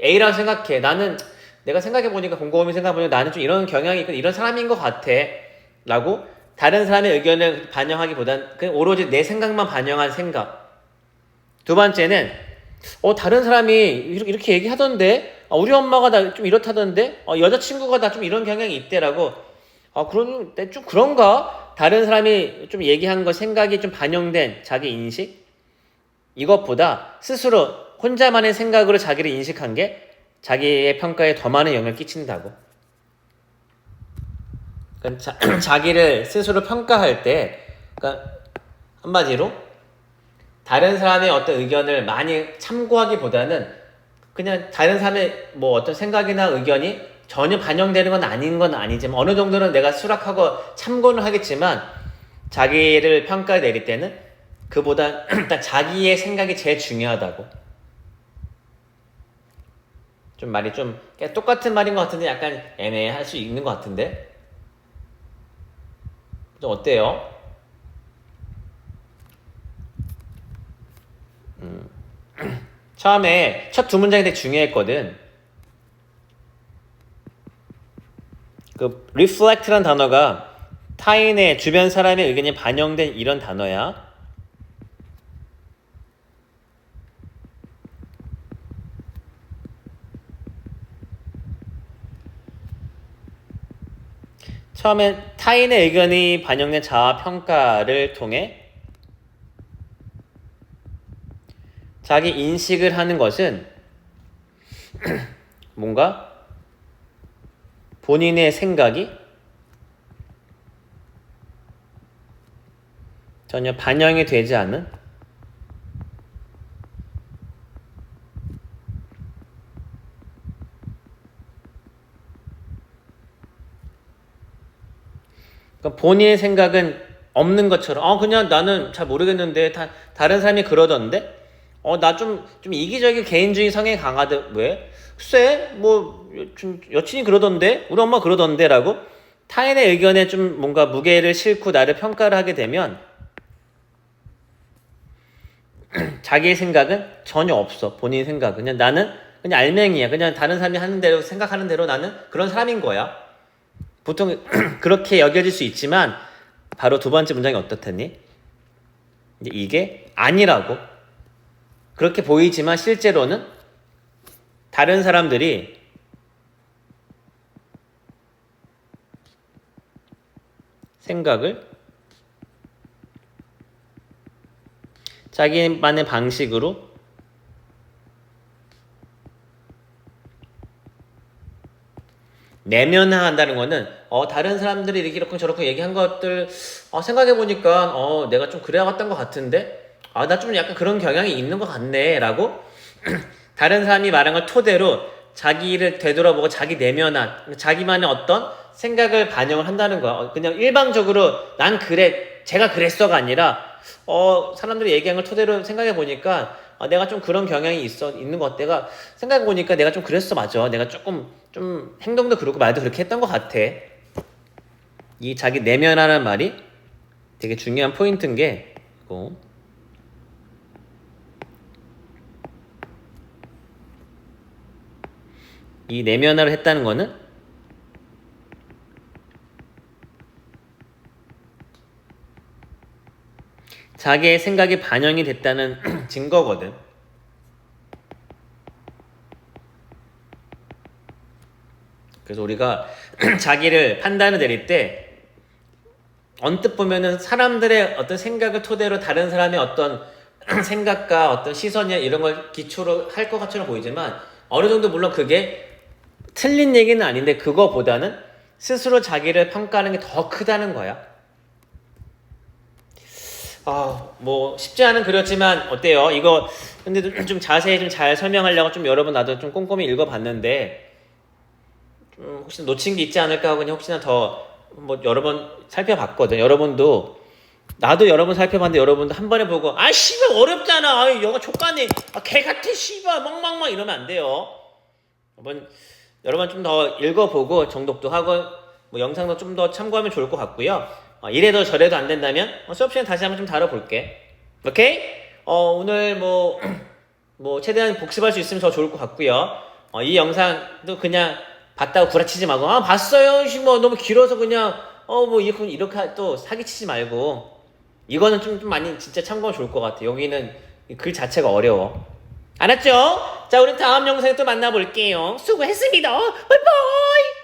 Speaker 1: A라고 생각해. 나는 내가 생각해보니까, 곰곰이 생각해보니까 나는 좀 이런 경향이 있고 이런 사람인 것 같아 라고 다른 사람의 의견을 반영하기보단 그냥 오로지 내 생각만 반영한 생각. 두 번째는 다른 사람이 이렇게 얘기하던데, 우리 엄마가 나 좀 이렇다던데, 여자친구가 나 좀 이런 경향이 있대라고, 그럼 좀 그런가? 다른 사람이 좀 얘기한 거, 생각이 좀 반영된 자기 인식? 이것보다 스스로 혼자만의 생각으로 자기를 인식한 게 자기의 평가에 더 많은 영향을 끼친다고. 그러니까 자기를 스스로 평가할 때, 그러니까 한마디로 다른 사람의 어떤 의견을 많이 참고하기보다는 그냥 다른 사람의 뭐 어떤 생각이나 의견이 전혀 반영되는 건 아닌 건 아니지만 어느 정도는 내가 수락하고 참고는 하겠지만, 자기를 평가 내릴 때는 그보다 일단 자기의 생각이 제일 중요하다고. 좀 말이 좀 똑같은 말인 것 같은데 약간 애매할 수 있는 것 같은데, 좀 어때요? 처음에 첫 두 문장이 되게 중요했거든. 그 reflect란 단어가 타인의, 주변 사람의 의견이 반영된 이런 단어야. 처음엔 타인의 의견이 반영된 자아 평가를 통해 자기 인식을 하는 것은 뭔가 본인의 생각이 전혀 반영이 되지 않는, 그러니까 본인의 생각은 없는 것처럼, 그냥 나는 잘 모르겠는데 다른 사람이 그러던데, 나 좀 이기적인 개인주의 성향이 강하대. 왜? 글쎄, 뭐 여친이 그러던데, 우리 엄마 그러던데 라고 타인의 의견에 좀 뭔가 무게를 싣고 나를 평가를 하게 되면 자기의 생각은 전혀 없어. 본인 생각, 그냥 나는 그냥 알맹이야. 그냥 다른 사람이 하는 대로, 생각하는 대로 나는 그런 사람인 거야. 보통 그렇게 여겨질 수 있지만 바로 두 번째 문장이 어떻겠니? 이제 이게 아니라고. 그렇게 보이지만 실제로는 다른 사람들이 생각을 자기만의 방식으로 내면화한다는 거는 다른 사람들이 이렇게 저렇게 얘기한 것들 생각해보니까 내가 좀 그래왔던 것 같은데 나 좀 약간 그런 경향이 있는 것 같네 라고 다른 사람이 말한 걸 토대로 자기를 되돌아보고 자기 내면화 자기만의 어떤 생각을 반영을 한다는 거야. 그냥 일방적으로 난 그래 제가 그랬어가 아니라 사람들이 얘기한 걸 토대로 생각해보니까 내가 좀 그런 경향이 있는 것 같아. 내가 생각해보니까 내가 좀 그랬어. 맞아. 내가 조금 좀 행동도 그렇고 말도 그렇게 했던 것 같아. 이 자기 내면화라는 말이 되게 중요한 포인트인 게 이 내면화를 했다는 거는 자기의 생각이 반영이 됐다는 증거거든. 그래서 우리가 자기를 판단을 내릴 때 언뜻 보면은 사람들의 어떤 생각을 토대로 다른 사람의 어떤 생각과 어떤 시선이나 이런 걸 기초로 할 것 같처럼 보이지만 어느 정도 물론 그게 틀린 얘기는 아닌데 그거보다는 스스로 자기를 평가하는 게 더 크다는 거야. 뭐 쉽지 않은 글이었지만 어때요? 이거 근데 좀 자세히 좀 잘 설명하려고 좀 여러분 나도 좀 꼼꼼히 읽어봤는데 혹시 놓친 게 있지 않을까 하고 그냥 혹시나 더 뭐 여러 번 살펴봤거든. 여러분도 나도 여러 번 살펴봤는데 여러분도 한 번에 보고 씨발 어렵잖아. 영어 족가네. 개 같아 씨발 멍멍멍 이러면 안 돼요. 여러분 좀 더 읽어보고 정독도 하고 뭐 영상도 좀 더 참고하면 좋을 것 같고요. 이래도 저래도 안 된다면 수업 시간 다시 한번 좀 다뤄볼게. 오케이? 오늘 뭐 최대한 복습할 수 있으면 더 좋을 것 같고요. 이 영상도 그냥 봤다고 구라치지 말고 봤어요. 뭐 너무 길어서 그냥 뭐 이렇게 또 사기치지 말고 이거는 좀 많이 진짜 참고하면 좋을 것 같아. 여기는 글 자체가 어려워. 알았죠? 자, 우리 다음 영상에 또 만나볼게요. 수고했습니다. 바이바이.